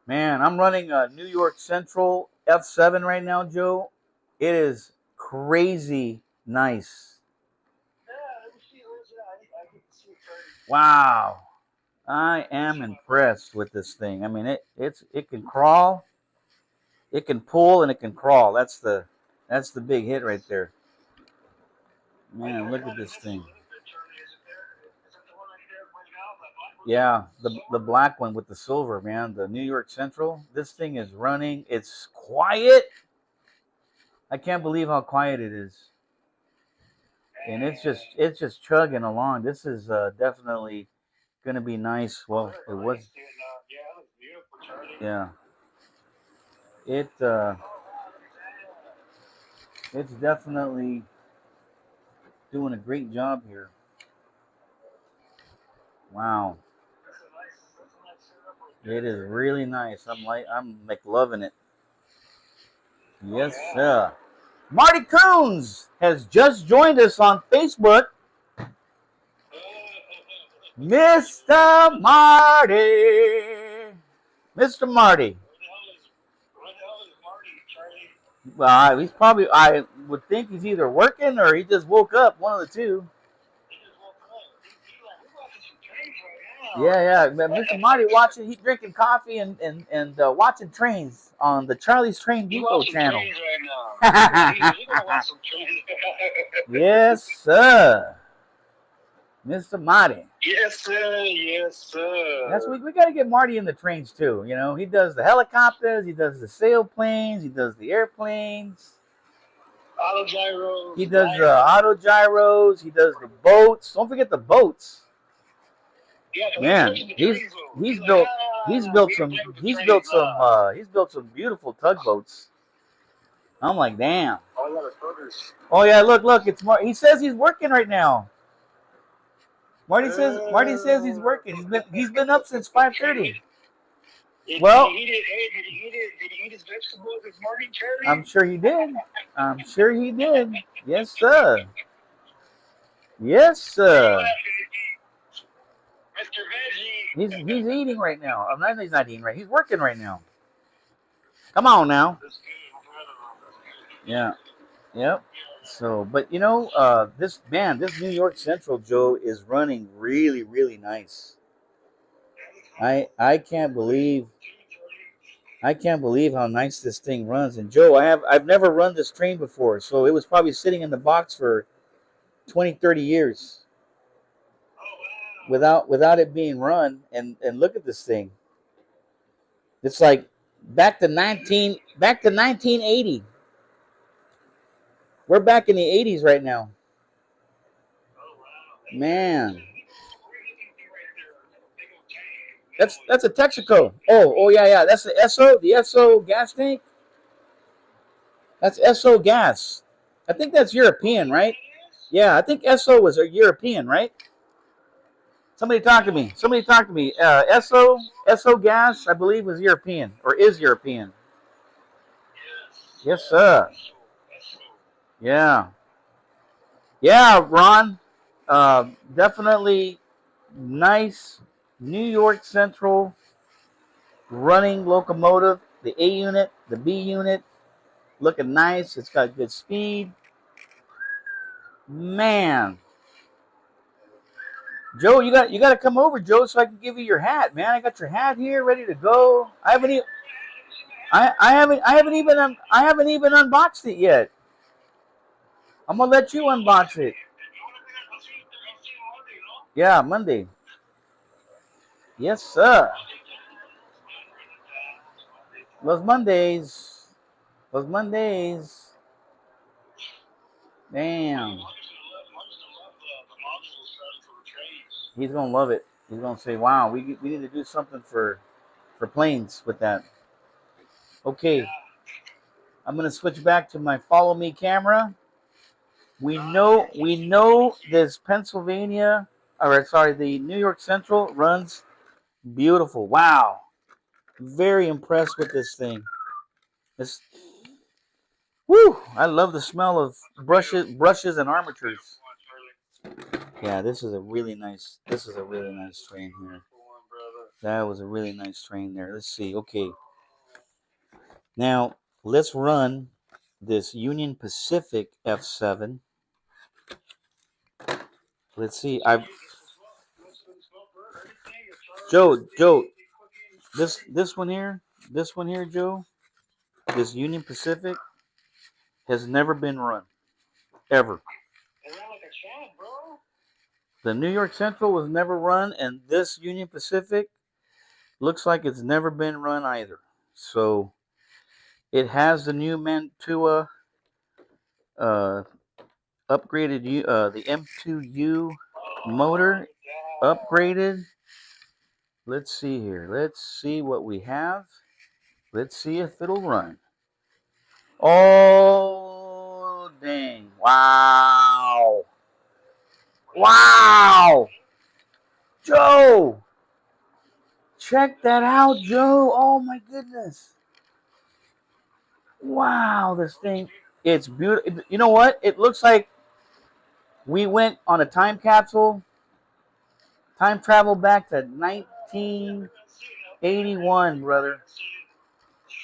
Man, I'm running a New York Central F7 right now, Joe. It is crazy nice.
Yeah, let me see. Where's that? I get to see it first.
Wow. I am impressed with this thing. I mean, it can crawl, it can pull, and it can crawl. That's the big hit right there. Man, look at this thing. Yeah, the black one with the silver, man. The New York Central. This thing is running. It's quiet. I can't believe how quiet it is. And it's just chugging along. This is definitely gonna be nice. Well, it was. Yeah. It's definitely doing a great job here. Wow. It is really nice. I'm like loving it. Yes, sir. Marty Coons has just joined us on Facebook. Mr. Marty. Mr. Marty.
Where the hell is Marty, Charlie?
Well, he's probably, I would think he's either working or he just woke up, one of the two.
He just woke up. He's like, we're watching some trains right now.
Yeah. Mr. Marty he's drinking coffee and watching trains on the Charlie's Train Depot channel.
Trains right now. He's gonna watch some trains.
Yes, sir. Mr. Marty.
Yes, sir. Yes, sir.
That's we got to get Marty in the trains too. You know, he does the helicopters, he does the sailplanes, he does the airplanes.
Auto gyros.
He does the auto gyros. He does the boats. Don't forget the boats.
Yeah,
Man, he's built some beautiful tugboats. I'm like, damn. Oh yeah, look, it's he says he's working right now. Marty says he's working. He's been up since 5:30. Well,
did he eat his vegetables this morning, Charlie?
I'm sure he did. Yes, sir. Yes, sir.
Mr. Veggie.
He's eating right now. He's not eating right. He's working right now. Come on now. Yeah. Yep. So, but you know, this New York Central, Joe, is running really, really nice. I can't believe how nice this thing runs. And Joe, I've never run this train before, so it was probably sitting in the box for 20, 30 years without it being run. And look at this thing. It's like back to 1980. We're back in the 80s right now. Man. That's a Texaco. Oh yeah. That's the Esso gas tank. That's Esso gas. I think that's European, right? Yeah, I think Esso was a European, right? Somebody talk to me. Somebody talk to me. Esso Gas, I believe, was European or is European. Yes, sir. Yeah. Yeah, Ron. Definitely nice New York Central running locomotive. The A unit, the B unit, looking nice. It's got good speed. Man. Joe, you got to come over, Joe, so I can give you your hat, man. I got your hat here, ready to go. I haven't even unboxed it yet. I'm gonna let you unbox it. Yeah, Monday. Yes, sir. Los Mondays. Los Mondays. Damn. He's gonna love it. He's gonna say, "Wow, we need to do something for planes with that." Okay, I'm gonna switch back to my follow me camera. We know this Pennsylvania, or sorry, the New York Central runs beautiful. Wow, very impressed with this thing. This, woo! I love the smell of brushes and armatures. Yeah, this is a really nice. This is a really nice train here. That was a really nice train there. Let's see. Okay, now let's run this Union Pacific F7. Let's see. Joe, this one here, Joe, this Union Pacific has never been run, ever. The New York Central was never run, and this Union Pacific looks like it's never been run either. So it has the new Mantua uh, upgraded, the M2U motor upgraded. Let's see here. Let's see what we have. Let's see if it'll run. Oh, dang. Wow. Wow. Joe. Check that out, Joe. Oh, my goodness. Wow, this thing. It's beautiful. You know what? It looks like we went on a time capsule, time travel back to 1981, brother.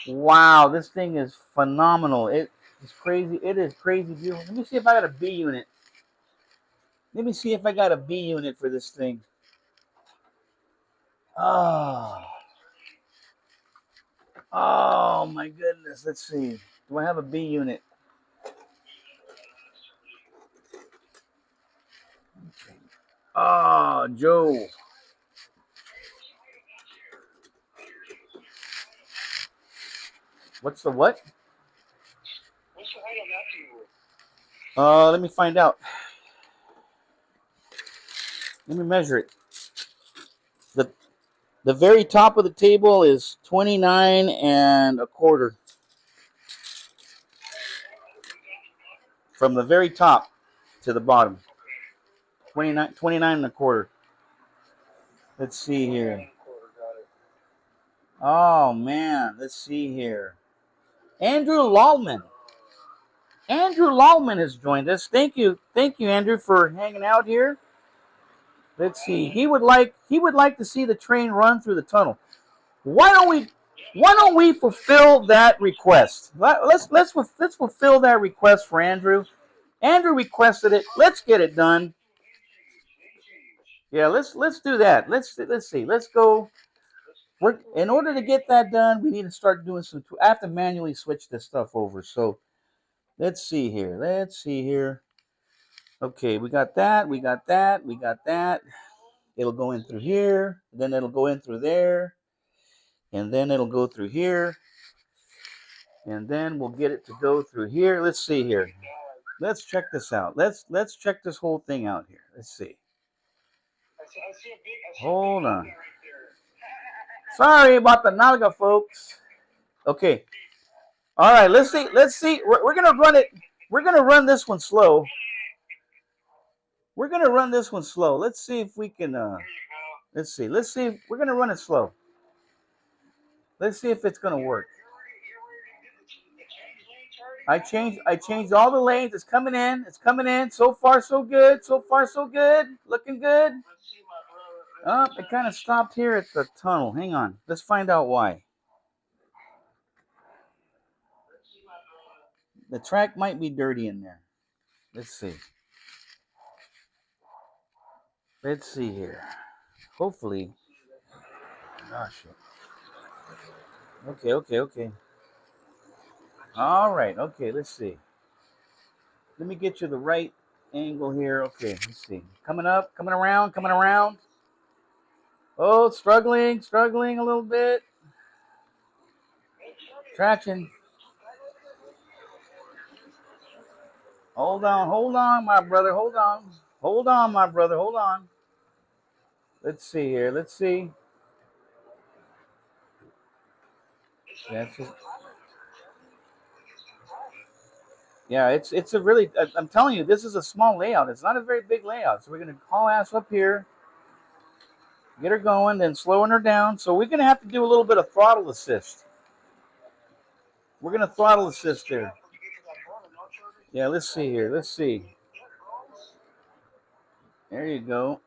Wow, this thing is phenomenal. It is crazy. It is crazy beautiful. Let me see if I got a B unit. Let me see if I got a B unit for this thing. Oh. Oh my goodness. Let's see. Do I have a B unit? Oh, Joe. What's the what?
What's the height on that table?
Let me find out. Let me measure it. The very top of the table is 29 and a quarter. From the very top to the bottom. 29 and a quarter. Let's see here. Oh man, let's see here. Andrew Lallman. Andrew Lallman has joined us. Thank you, Andrew, for hanging out here. Let's see. He would like to see the train run through the tunnel. Why don't we fulfill that request? Let's fulfill that request for Andrew. Andrew requested it. Let's get it done. Yeah, let's do that. Let's see. Let's go. In order to get that done, we need to start doing some. I have to manually switch this stuff over. So let's see here. Okay, we got that. We got that. It'll go in through here. Then it'll go in through there. And then it'll go through here. And then we'll get it to go through here. Let's see here. Let's check this out. Let's check this whole thing out here. Let's see. Hold on. Sorry about the Naga, folks. Okay. All right. Let's see. We're gonna run it. We're gonna run this one slow. Let's see if we can. Let's see. Let's see. We're gonna run it slow. Let's see if it's gonna work. I changed all the lanes. It's coming in. It's coming in. So far, so good. So far, so good. Looking good. Oh, it kind of stopped here at the tunnel. Hang on. Let's find out why. The track might be dirty in there. Let's see. Let's see here. Hopefully. Oh, shit. Okay. All right. Okay, let's see. Let me get you the right angle here. Okay, let's see. Coming up, coming around, coming around. Oh, struggling a little bit. Traction. Hold on, my brother. Hold on, my brother. Hold on. Let's see here. Let's see. That's it. Yeah, it's a really. I'm telling you, this is a small layout. It's not a very big layout. So we're gonna haul ass up here, get her going, then slowing her down. So we're gonna have to do a little bit of throttle assist. We're gonna throttle assist here. Yeah, let's see here. Let's see. There you go.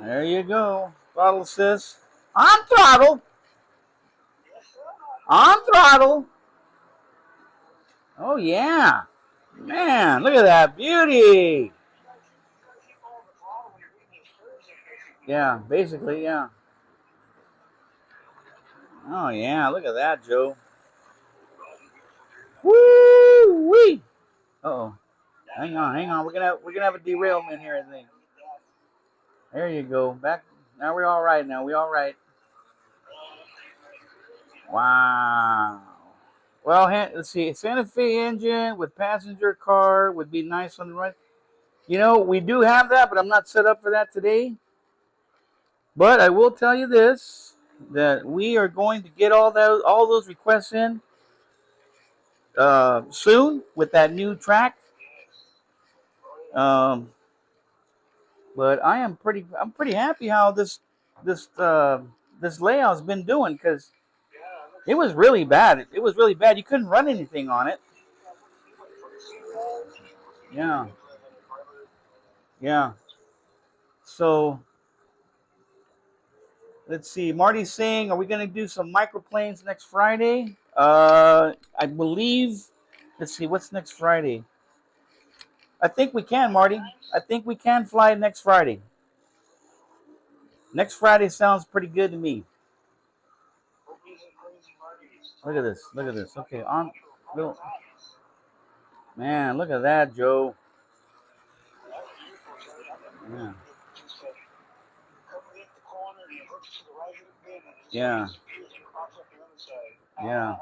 There you go. Throttle assist. On throttle. On throttle. Oh yeah. Man, look at that beauty. Yeah, basically, yeah. Oh yeah, look at that, Joe. Woo wee. Uh-oh. Hang on. We're gonna have a derailment here, I think. There you go. Back now we're all right now. We all right. Wow. Well, let's see. Santa Fe engine with passenger car would be nice on the right. You know, we do have that, but I'm not set up for that today. But I will tell you this, that we are going to get all those requests in soon with that new track. Um, but I'm pretty happy how this this layout's been doing, because it was really bad. It was really bad. You couldn't run anything on it. Yeah. Yeah. So let's see. Marty's saying, are we going to do some microplanes next Friday? I believe. Let's see. What's next Friday? I think we can, Marty. I think we can fly next Friday. Next Friday sounds pretty good to me. Look at this. Look at this. Okay, on. Man, look at that, Joe. Yeah. Yeah. Yeah.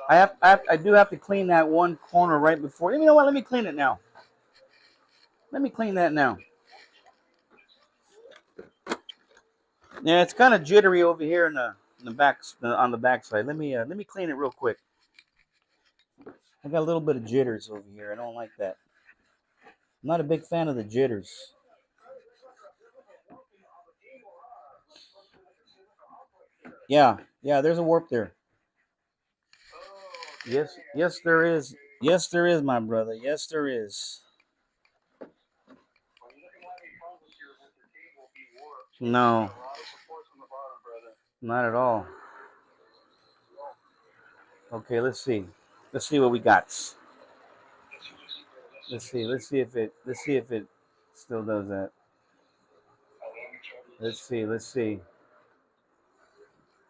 I do have to clean that one corner right before. You know what? Let me clean it now. Let me clean that now. Yeah, it's kind of jittery over here in the back on the back side. Let me clean it real quick. I got a little bit of jitters over here. I don't like that. I'm not a big fan of the jitters. Yeah, there's a warp there. Yes, there is. Yes, there is, my brother. Yes, there is. No, not at all. Okay, let's see. Let's see what we got. Let's see if it still does that. Let's see.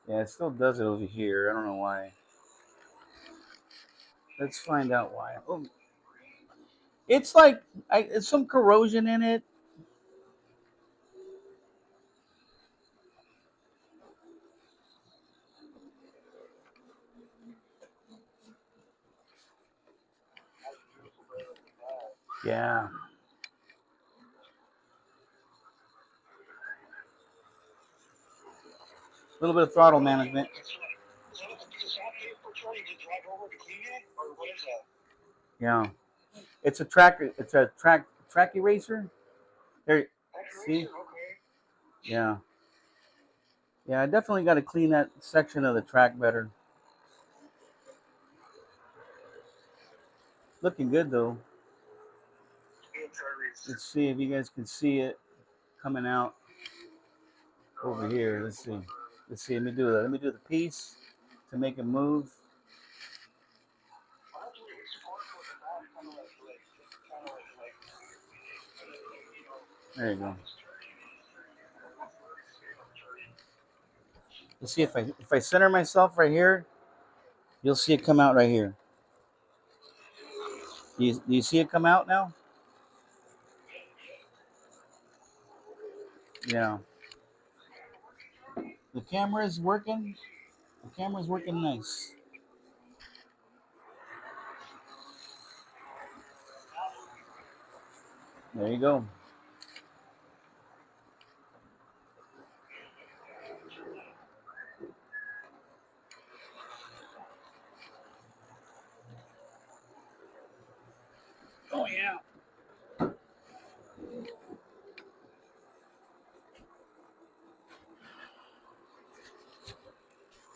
Yeah, it still does it over here. I don't know why. Let's find out why. Oh, it's like it's some corrosion in it. Yeah. A little bit of throttle management. Yeah. It's a track. It's a track eraser. There. See. Yeah. Yeah, I definitely got to clean that section of the track better. Looking good though. Let's see if you guys can see it coming out over here. Let's see. Let's see. Let me do that. Let me do the piece to make it move. There you go. Let's see if I center myself right here, you'll see it come out right here. Do you see it come out now? Yeah. The camera is working. The camera's working nice. There you go. Oh yeah.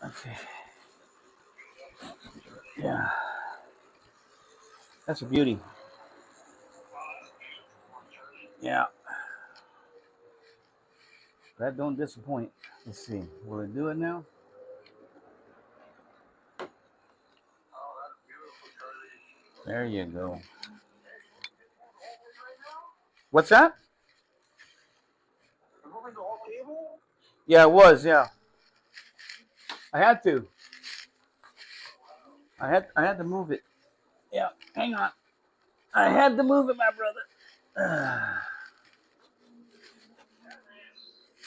Okay. Yeah. That's a beauty. Yeah. That don't disappoint. Let's see. Will it do it now? There you go. What's that? Yeah, it was. Yeah, I had to. I had to move it. Yeah, hang on. I had to move it, my brother.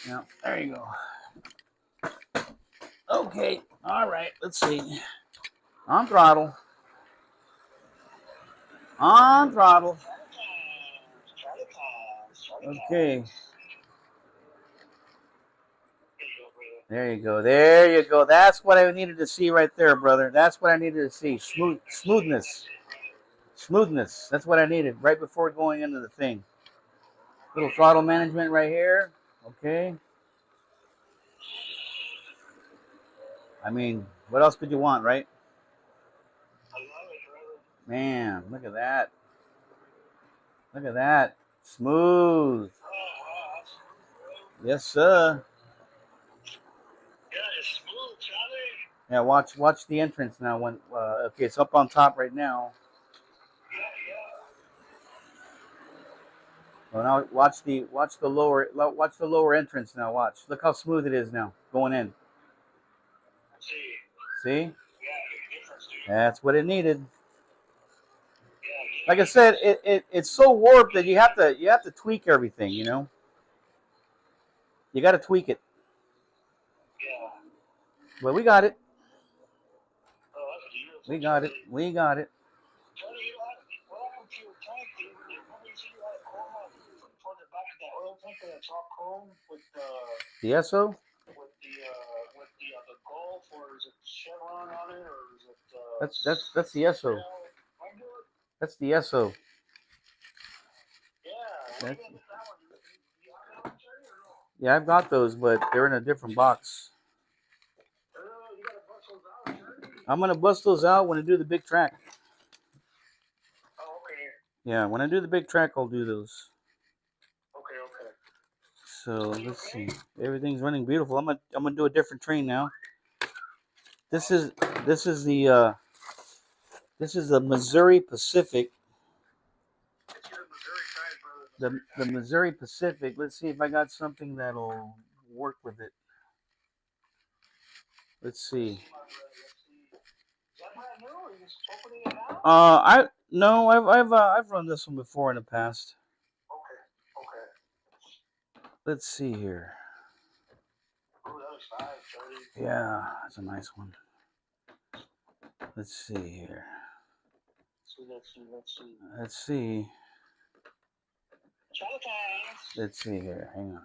Yeah, there you go. Okay. All right. Let's see. On throttle. On throttle. Okay. There you go. There you go. That's what I needed to see right there, brother. That's what I needed to see. Smoothness. Smoothness. That's what I needed right before going into the thing. Little throttle management right here. Okay. I mean, what else could you want, right? Man, look at that. Look at that. Smooth. Yes, sir. Yeah, watch the entrance now. When okay, it's up on top right now. Well, now watch the lower entrance now. Watch. Look how smooth it is now going in. See? That's what it needed. Like I said, it's so warped that you have to tweak everything. You know, you got to tweak it. But we got it. We got it. We got it. The SO? That's the SO. That's the SO. That's, yeah, I've got those, but they're in a different box. I'm gonna bust those out when I do the big track. Yeah, when I do the big track, I'll do those. So let's see. Everything's running beautiful. I'm gonna do a different train now. This is this is the Missouri Pacific. The Missouri Pacific. Let's see if I got something that'll work with it. Let's see. I no, I've run this one before in the past. Let's see here. Yeah, that's a nice one. Let's see here. Let's see. Let's see here. Hang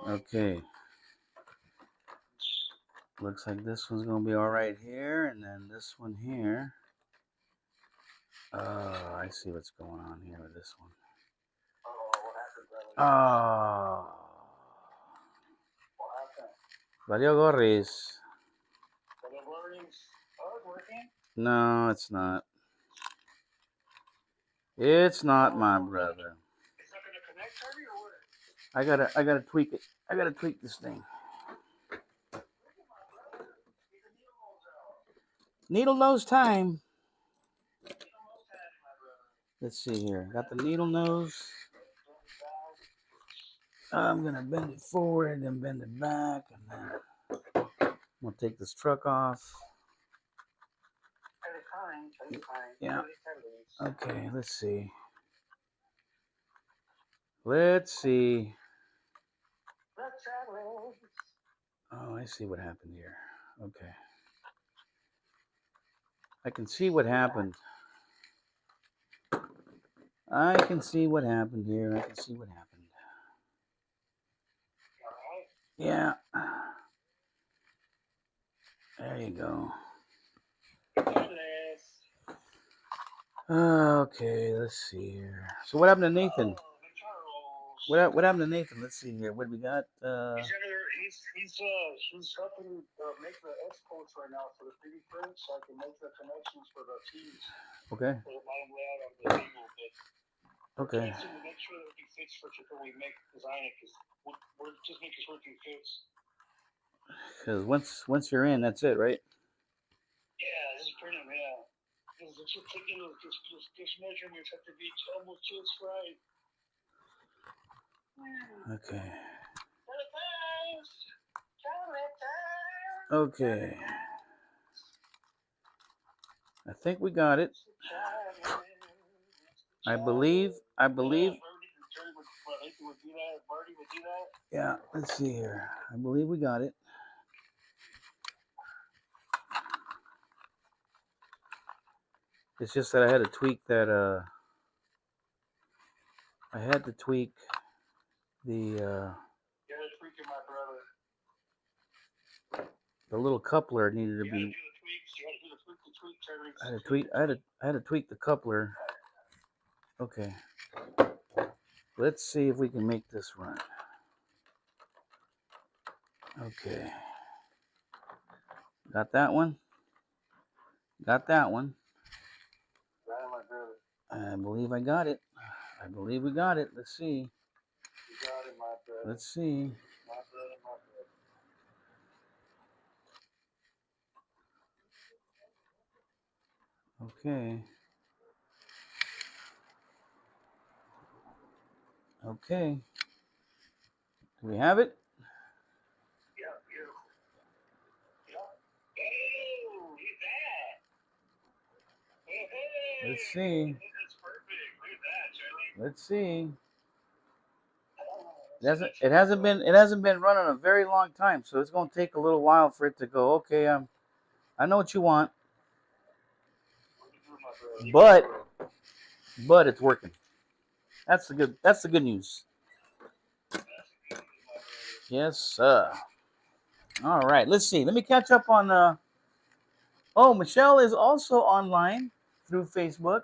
on. Okay. Looks like this one's gonna be all right here, and then this one here. I see what's going on here with this one. Valió Gorris.
But the warnings are working.
No, it's not. It's not, my brother.
It's not gonna connect, Harvey, or what?
I gotta tweak it. I gotta tweak this thing. Needle nose time. Let's see here. Got the needle nose. I'm gonna bend it forward, then bend it back, and then I'm gonna take this truck off. Yeah. Okay, let's see. Let's see. Oh, I see what happened here. Okay. I can see what happened. I can see what happened here. I can see what happened. Yeah. There you go. Okay, let's see here. So what happened to Nathan? What happened to Nathan? Let's see here. What we got?
He's helping make the X codes right now for the 3D print, so I can make the connections for the teams.
Okay.
For the bottom layout of the table, but
okay.
to make sure that everything fits for before we design it, because we're just making sure everything fits.
Because once you're in, that's it, right?
Yeah, this is pretty, yeah. Because it's just taking this measurements have to be almost just right.
Okay. Okay. I think we got it. I believe. Yeah, let's see here. I believe we got it. It's just that I had to tweak that. I had to tweak the. The little coupler needed to be. I had to tweak the coupler. Okay. Let's see if we can make this run. Okay. Got that one. Got that one. I believe I got it. I believe we got it. Let's see. Let's see. Okay. Okay. Do we have it? Let's see. Let's see. It hasn't been running a very long time, so it's going to take a little while for it to go. Okay, I know what you want, but it's working. That's the good news. Yes, sir. All right, let's see. Let me catch up on. Oh, Michelle is also online through Facebook.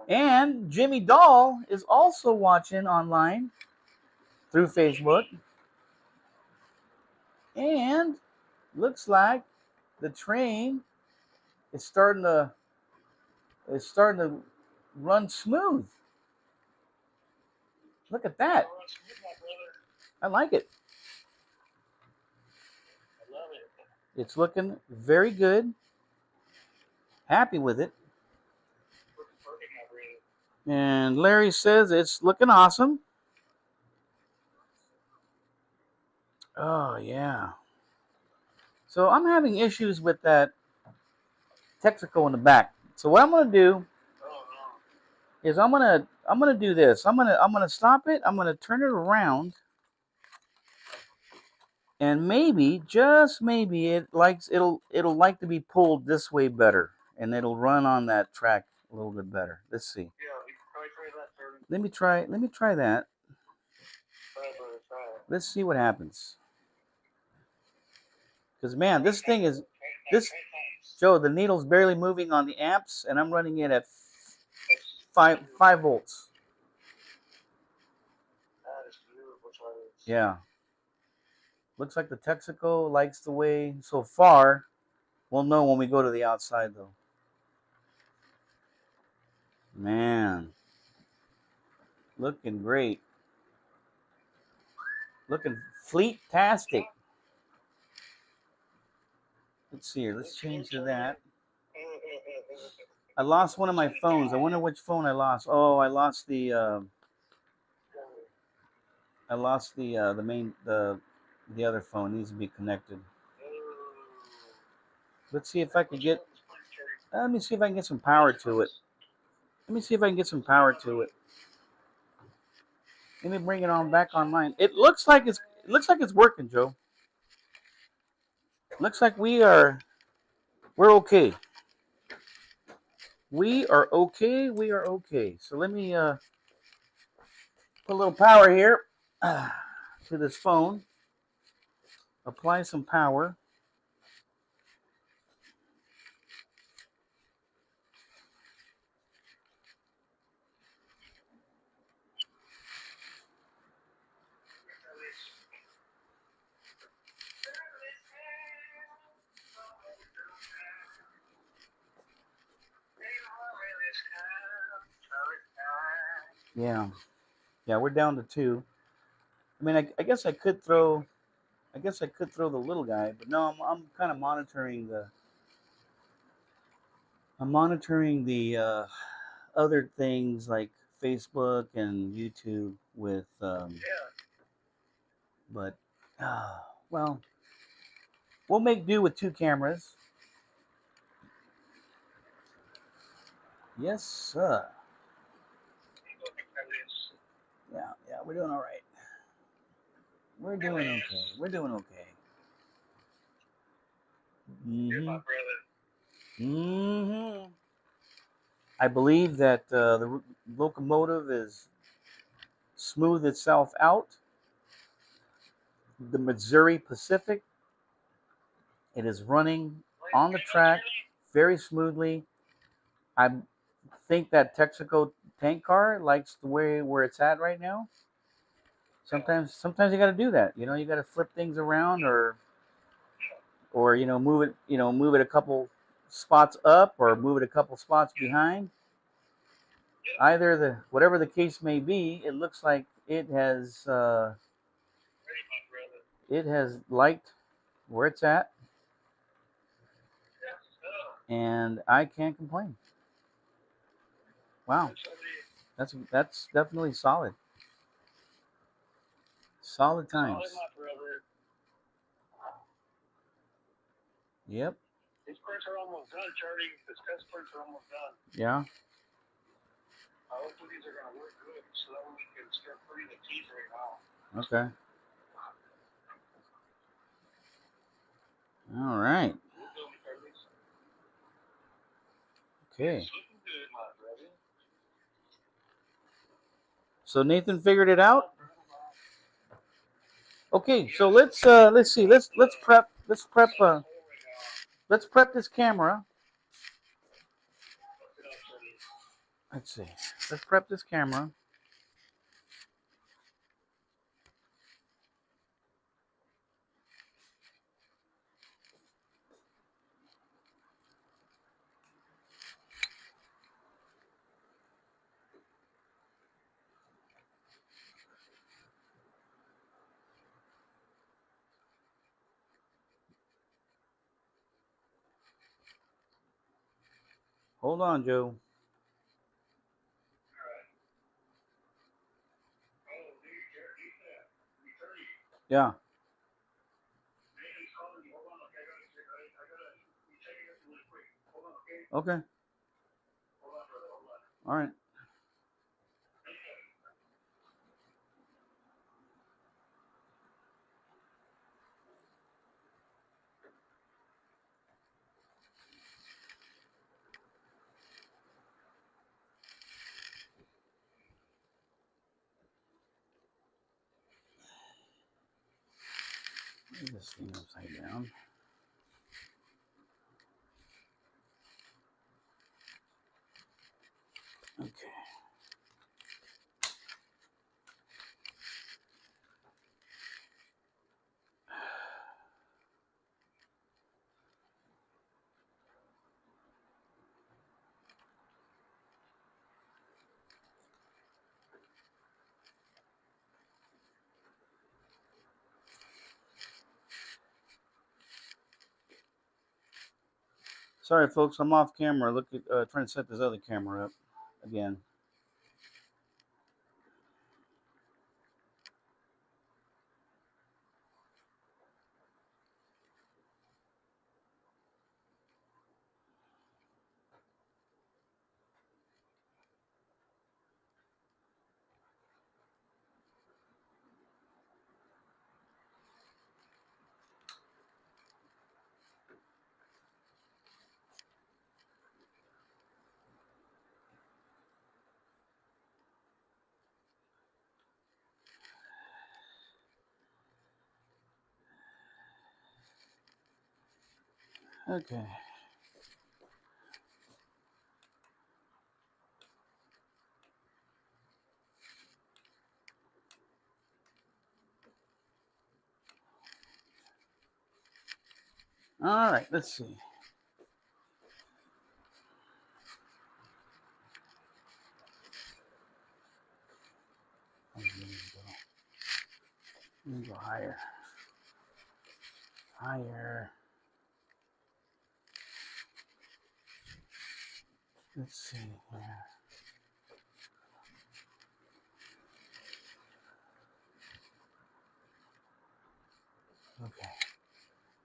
And Jimmy Doll is also watching online through Facebook. And looks like the train is starting to run smooth. Look at that. I like it. I love it. It's looking very good. Happy with it. And Larry says it's looking awesome. Oh, yeah. So I'm having issues with that Texaco in the back. So what I'm going to do is I'm going to do this. I'm going to stop it. I'm going to turn it around. And maybe, just maybe, it'll like to be pulled this way better, and it'll run on that track a little bit better. Let's see. Let me try that. Let's see what happens. Because man, this Joe, the needle's barely moving on the amps, and I'm running it at 5 volts. Yeah. Looks like the Texaco likes the way so far. We'll know when we go to the outside though. Man, looking great. Looking fleet-tastic. Let's see here. Let's change to that. I lost one of my phones. I wonder which phone I lost. Oh, I lost the main the other phone. It needs to be connected. Let's see if I can get. Let me see if I can get some power to it. Let me see if I can get some power to it. Let me bring it on back online. It looks like it's working, Joe. Looks like we're okay. We are okay. We are okay. So let me put a little power here to this phone. Apply some power. Yeah, yeah, we're down to two. I mean, I guess I could throw. I guess I could throw the little guy, but no, I'm kind of monitoring the. I'm monitoring the other things like Facebook and YouTube with. But, well, we'll make do with two cameras. Yes, sir. Yeah, we're doing all right. We're doing okay. We're doing okay. Mm-hmm. Mm-hmm. I believe that the locomotive is smoothed itself out. The Missouri Pacific, it is running on the track very smoothly. I think that Texaco tank car likes the way where it's at right now. Sometimes you got to do that. You got to flip things around or move it a couple spots up or move it a couple spots behind. Either whatever the case may be, it looks like it has liked where it's at, and I can't complain. Wow, that's definitely solid. Solid times. Yep.
These parts are almost done, Charlie. The test parts are almost done.
Yeah.
Hopefully these are going to work good so that we can start putting the teeth right now.
Okay. All right. Okay. So Nathan figured it out. Okay, so let's see. Let's prep this camera. Let's see. Let's prep this camera. Hold on, Joe. Yeah. Okay. All right. Move this thing upside down. Okay. Sorry, folks, I'm off camera. Look at trying to set this other camera up again. Okay. All right, let's see. Let me go higher. Higher. Let's see here. Okay.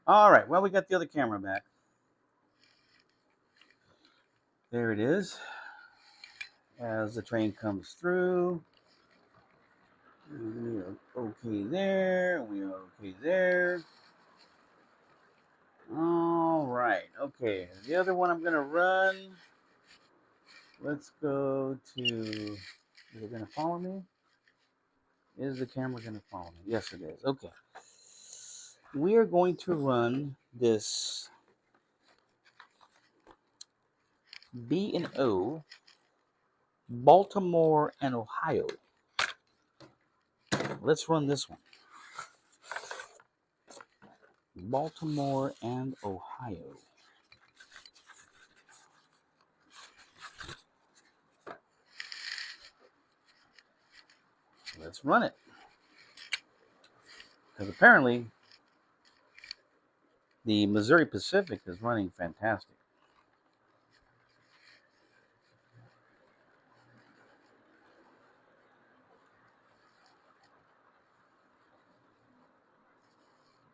All right. Well, we got the other camera back. There it is. As the train comes through. We are okay there. We are okay there. All right. Okay. The other one I'm going to run. Let's go to. Is it going to follow me? Is the camera going to follow me? Yes, it is. Okay. We are going to run this B&O Baltimore and Ohio. Let's run this one. Baltimore and Ohio. Let's run it. Because apparently the Missouri Pacific is running fantastic.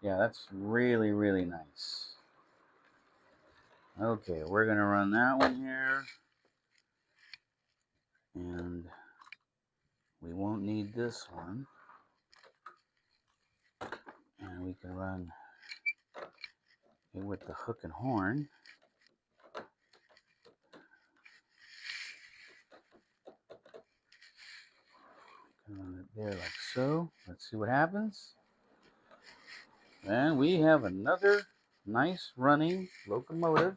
Yeah, that's really, really nice. Okay, we're going to run that one here. And we won't need this one. And we can run it with the hook and horn. Run it there like so. Let's see what happens. And we have another nice running locomotive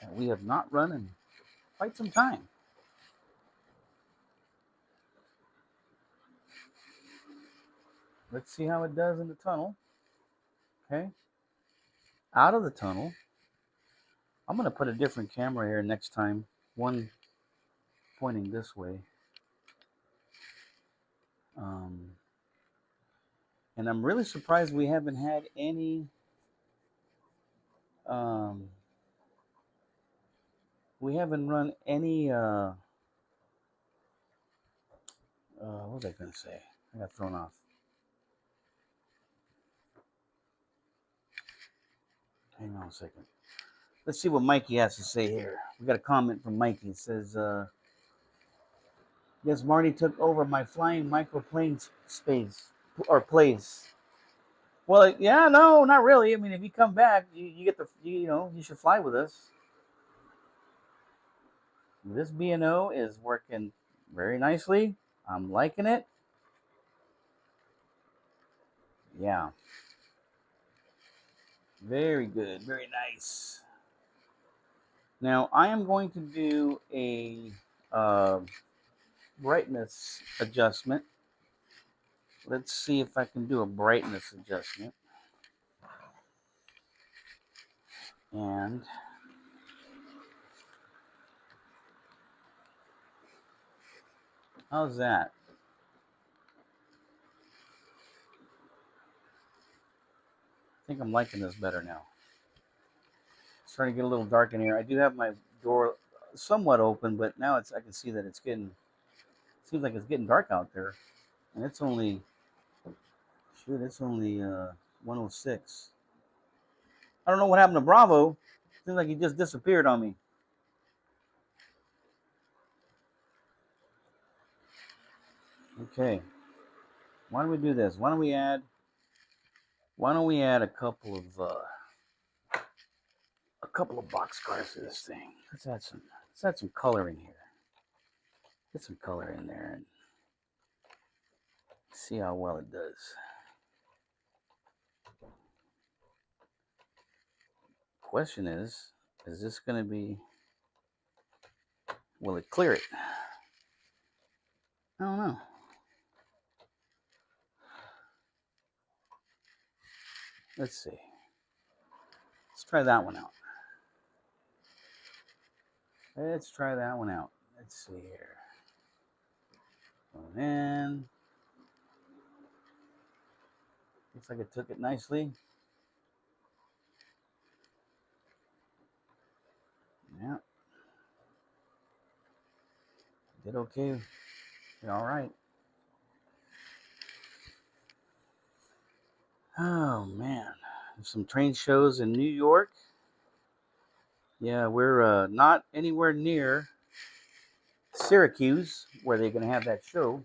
that we have not run in quite some time. Let's see how it does in the tunnel. Okay. Out of the tunnel. I'm going to put a different camera here next time. One pointing this way. And I'm really surprised we haven't had any we haven't run any what was I going to say? I got thrown off. Hang on a second. Let's see what Mikey has to say here. We got a comment from Mikey. It says, yes, Marty took over my flying microplane space or place. Well, yeah, no, not really. I mean, if you come back, you get the, you should fly with us. This B&O is working very nicely. I'm liking it. Yeah. Very good. Very nice. Now, I am going to do a brightness adjustment. Let's see if I can do a brightness adjustment. And how's that? I think I'm liking this better now. starting to get a little dark in here. I do have my door somewhat open, but now I can see that seems like it's getting dark out there. And it's only, it's only 106. I don't know what happened to Bravo. Seems like he just disappeared on me. Okay. Why don't we do this? Why don't we add a couple of boxcars to this thing? Let's add some color in here. Get some color in there and see how well it does. Question is this going to be, will it clear it? I don't know. Let's see. Let's try that one out. Let's try that one out. Let's see here. Going in. Looks like it took it nicely. Yeah. Did okay. All right. Oh man, some train shows in New York. Yeah, we're not anywhere near Syracuse where they're going to have that show.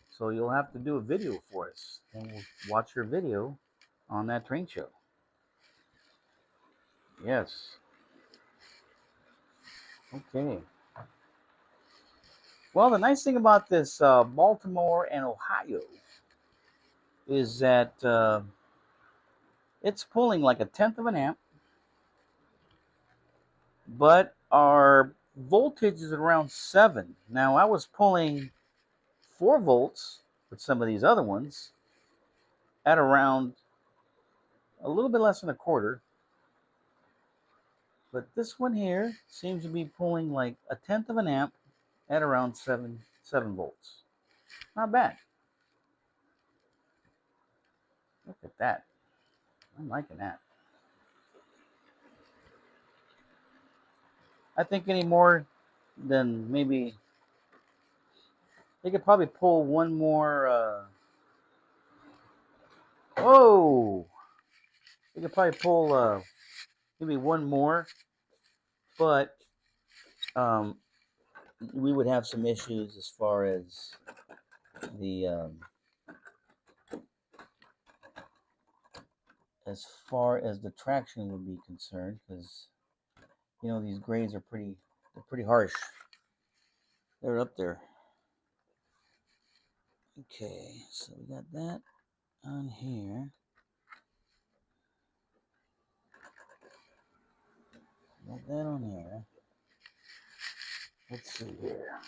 So you'll have to do a video for us, and we'll watch your video on that train show. Yes. Okay. Well, the nice thing about this Baltimore and Ohio is that it's pulling like 1/10 of an amp, but our voltage is around 7. Now, I was pulling 4 volts with some of these other ones at around a little bit less than 1/4. But this one here seems to be pulling like 1/10 of an amp at around 7 volts. Not bad. Look at that. I'm liking that. I think any more than maybe they could probably pull one more. Whoa! They could probably pull maybe one more, but we would have some issues as far as the traction would be concerned, because these grades are pretty harsh. They're up there. Okay, so we got that on here. Got that on here. Let's see here.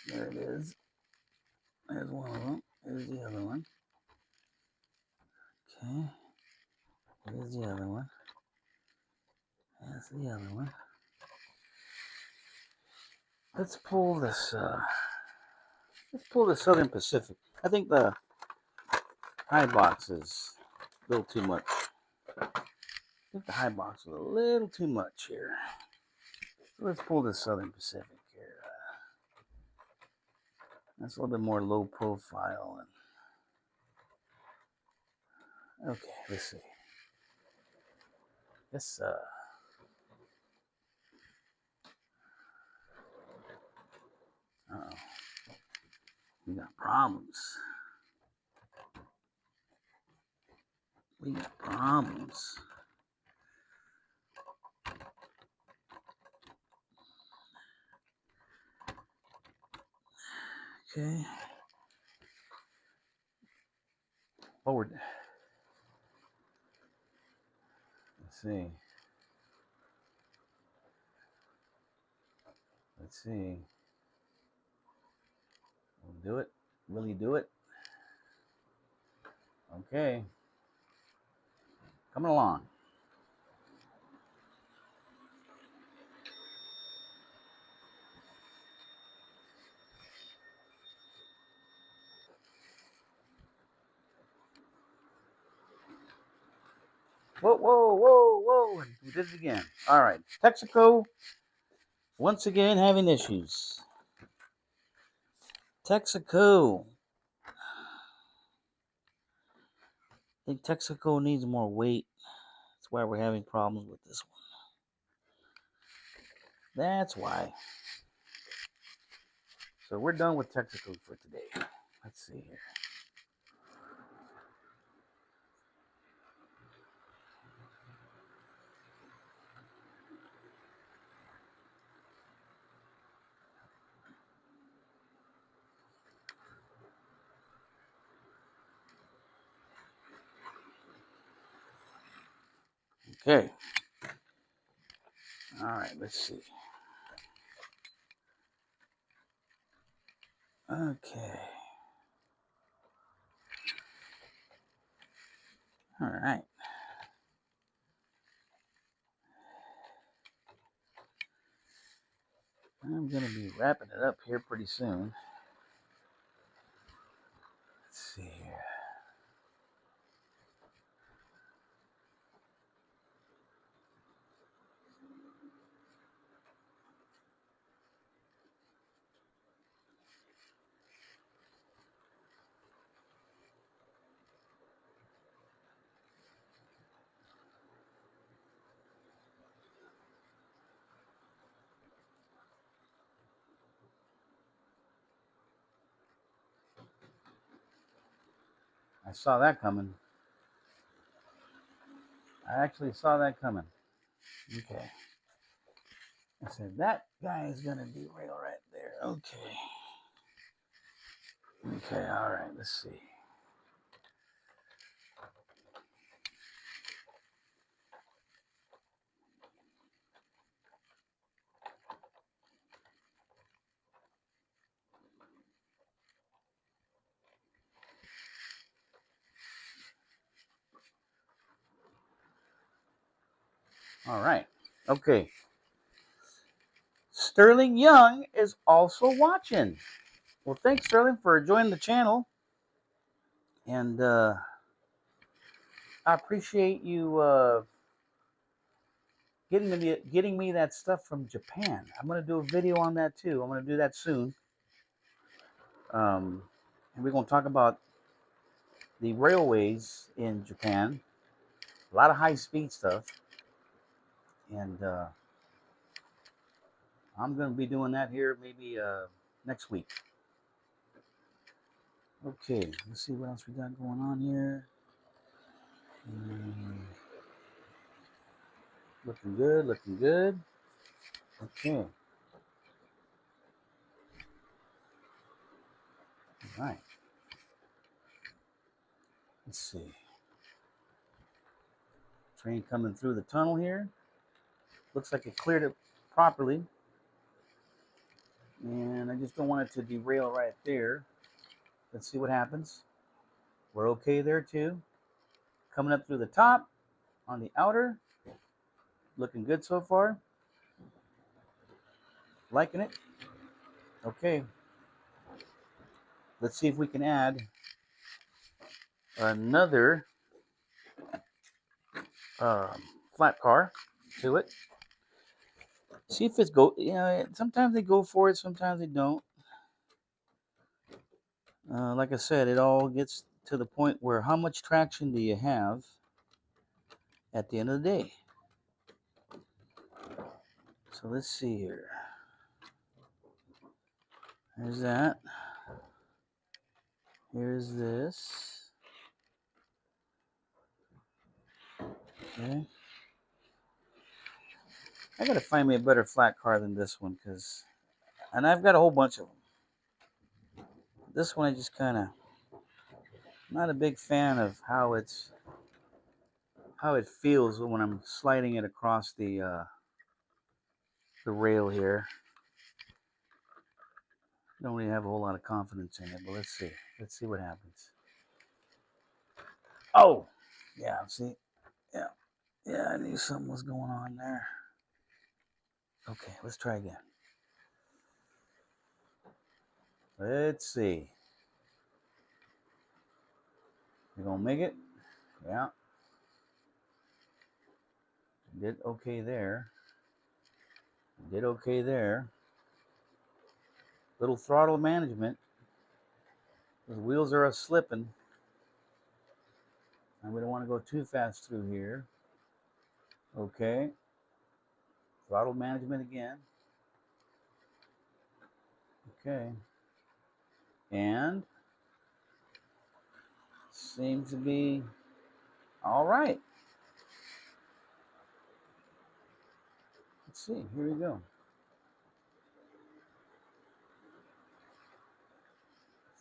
There it is. There's one of them. There's the other one. Okay. There's the other one. That's the other one. Let's pull this. Let's pull the Southern Pacific. I think the high box is a little too much. I think the high box is a little too much here. So let's pull the Southern Pacific here. That's a little bit more low profile. Okay, let's see. This uh-oh. We got problems. We got problems. Okay. Forward. Let's see. Let's see. We'll do it. Will you do it? Okay. Coming along. Whoa, whoa, whoa, whoa. We did it again. All right. Texaco, once again, having issues. Texaco. I think Texaco needs more weight. That's why we're having problems with this one. That's why. So we're done with Texaco for today. Let's see here. Okay. All right, let's see. Okay. All right. I'm going to be wrapping it up here pretty soon. Let's see here. I saw that coming. I actually saw that coming. Okay. I said, that guy is going to derail right there. Okay. Okay, all right, let's see. All right. Okay. Sterling Young is also watching. Well, thanks, Sterling, for joining the channel. And I appreciate you getting me that stuff from Japan. I'm going to do a video on that too. I'm going to do that soon. And we're going to talk about the railways in Japan. A lot of high-speed stuff. And I'm going to be doing that here maybe next week. Okay, let's see what else we got going on here. Looking good, looking good. Okay. All right. Let's see. Train coming through the tunnel here. Looks like it cleared it properly. And I just don't want it to derail right there. Let's see what happens. We're okay there too. Coming up through the top on the outer. Looking good so far. Liking it. Okay. Let's see if we can add another flat car to it. See if it's go. You know, sometimes they go for it, sometimes they don't. Like I said, it all gets to the point where how much traction do you have at the end of the day? So let's see here. There's that. Here's this. Okay. I gotta find me a better flat car than this one, and I've got a whole bunch of them. This one I just kind of not a big fan of how it feels when I'm sliding it across the rail here. Don't really have a whole lot of confidence in it, but let's see. Let's see what happens. Oh, yeah. See, yeah, yeah. I knew something was going on there. Okay, let's try again. Let's see. You gonna make it? Yeah. Did okay there. Did okay there. Little throttle management. Those wheels are a slipping. And we don't want to go too fast through here. Okay. Throttle management again. Okay. And seems to be all right. Let's see. Here we go.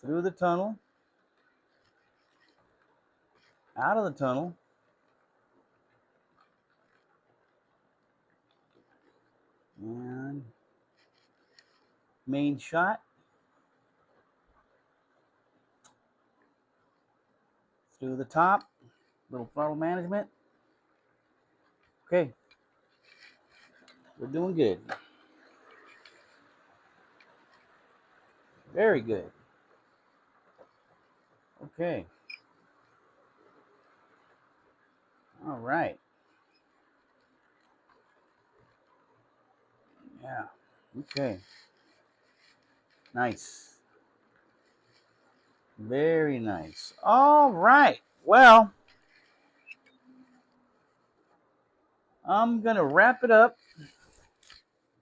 Through the tunnel. Out of the tunnel. And main shot. Through the top. Little throttle management. Okay. We're doing good. Very good. Okay. All right. Yeah. Okay. Nice. Very nice. All right. Well, I'm going to wrap it up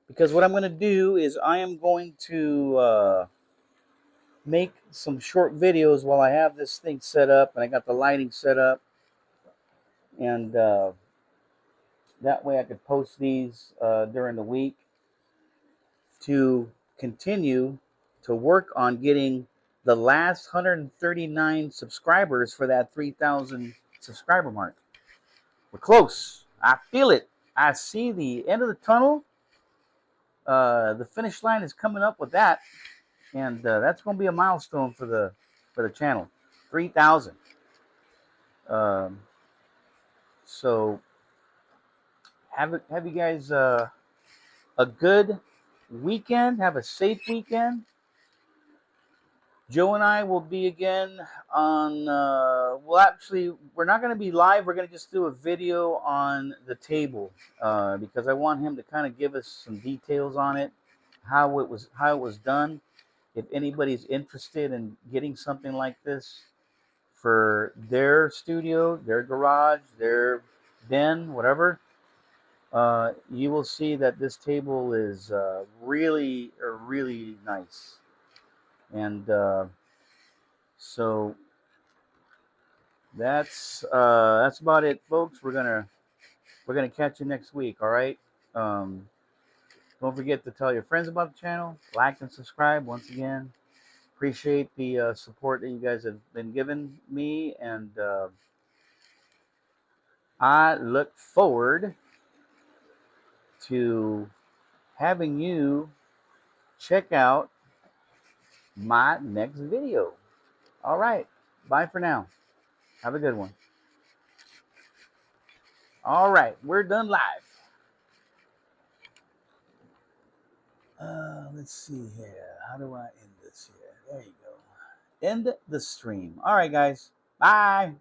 because what I'm going to do is I am going to make some short videos while I have this thing set up and I got the lighting set up. And that way I could post these during the week to continue to work on getting the last 139 subscribers for that 3,000 subscriber mark. We're close. I feel it. I see the end of the tunnel. The finish line is coming up with that, and that's going to be a milestone for the channel. 3,000. So have you guys a good weekend. Have a safe weekend. Joe and I will be again on, well, actually, we're not going to be live. We're going to just do a video on the table because I want him to kind of give us some details on it, how it was done. If anybody's interested in getting something like this for their studio, their garage, their den, whatever, you will see that this table is really, really nice. And so that's about it, folks. We're gonna catch you next week. All right. Don't forget to tell your friends about the channel, like and subscribe. Once again, appreciate the support that you guys have been giving me, and I look forward to having you check out my next video. All right. Bye for now. Have a good one. All right. We're done live. Let's see here. How do I end this here? There you go. End the stream. All right, guys. Bye.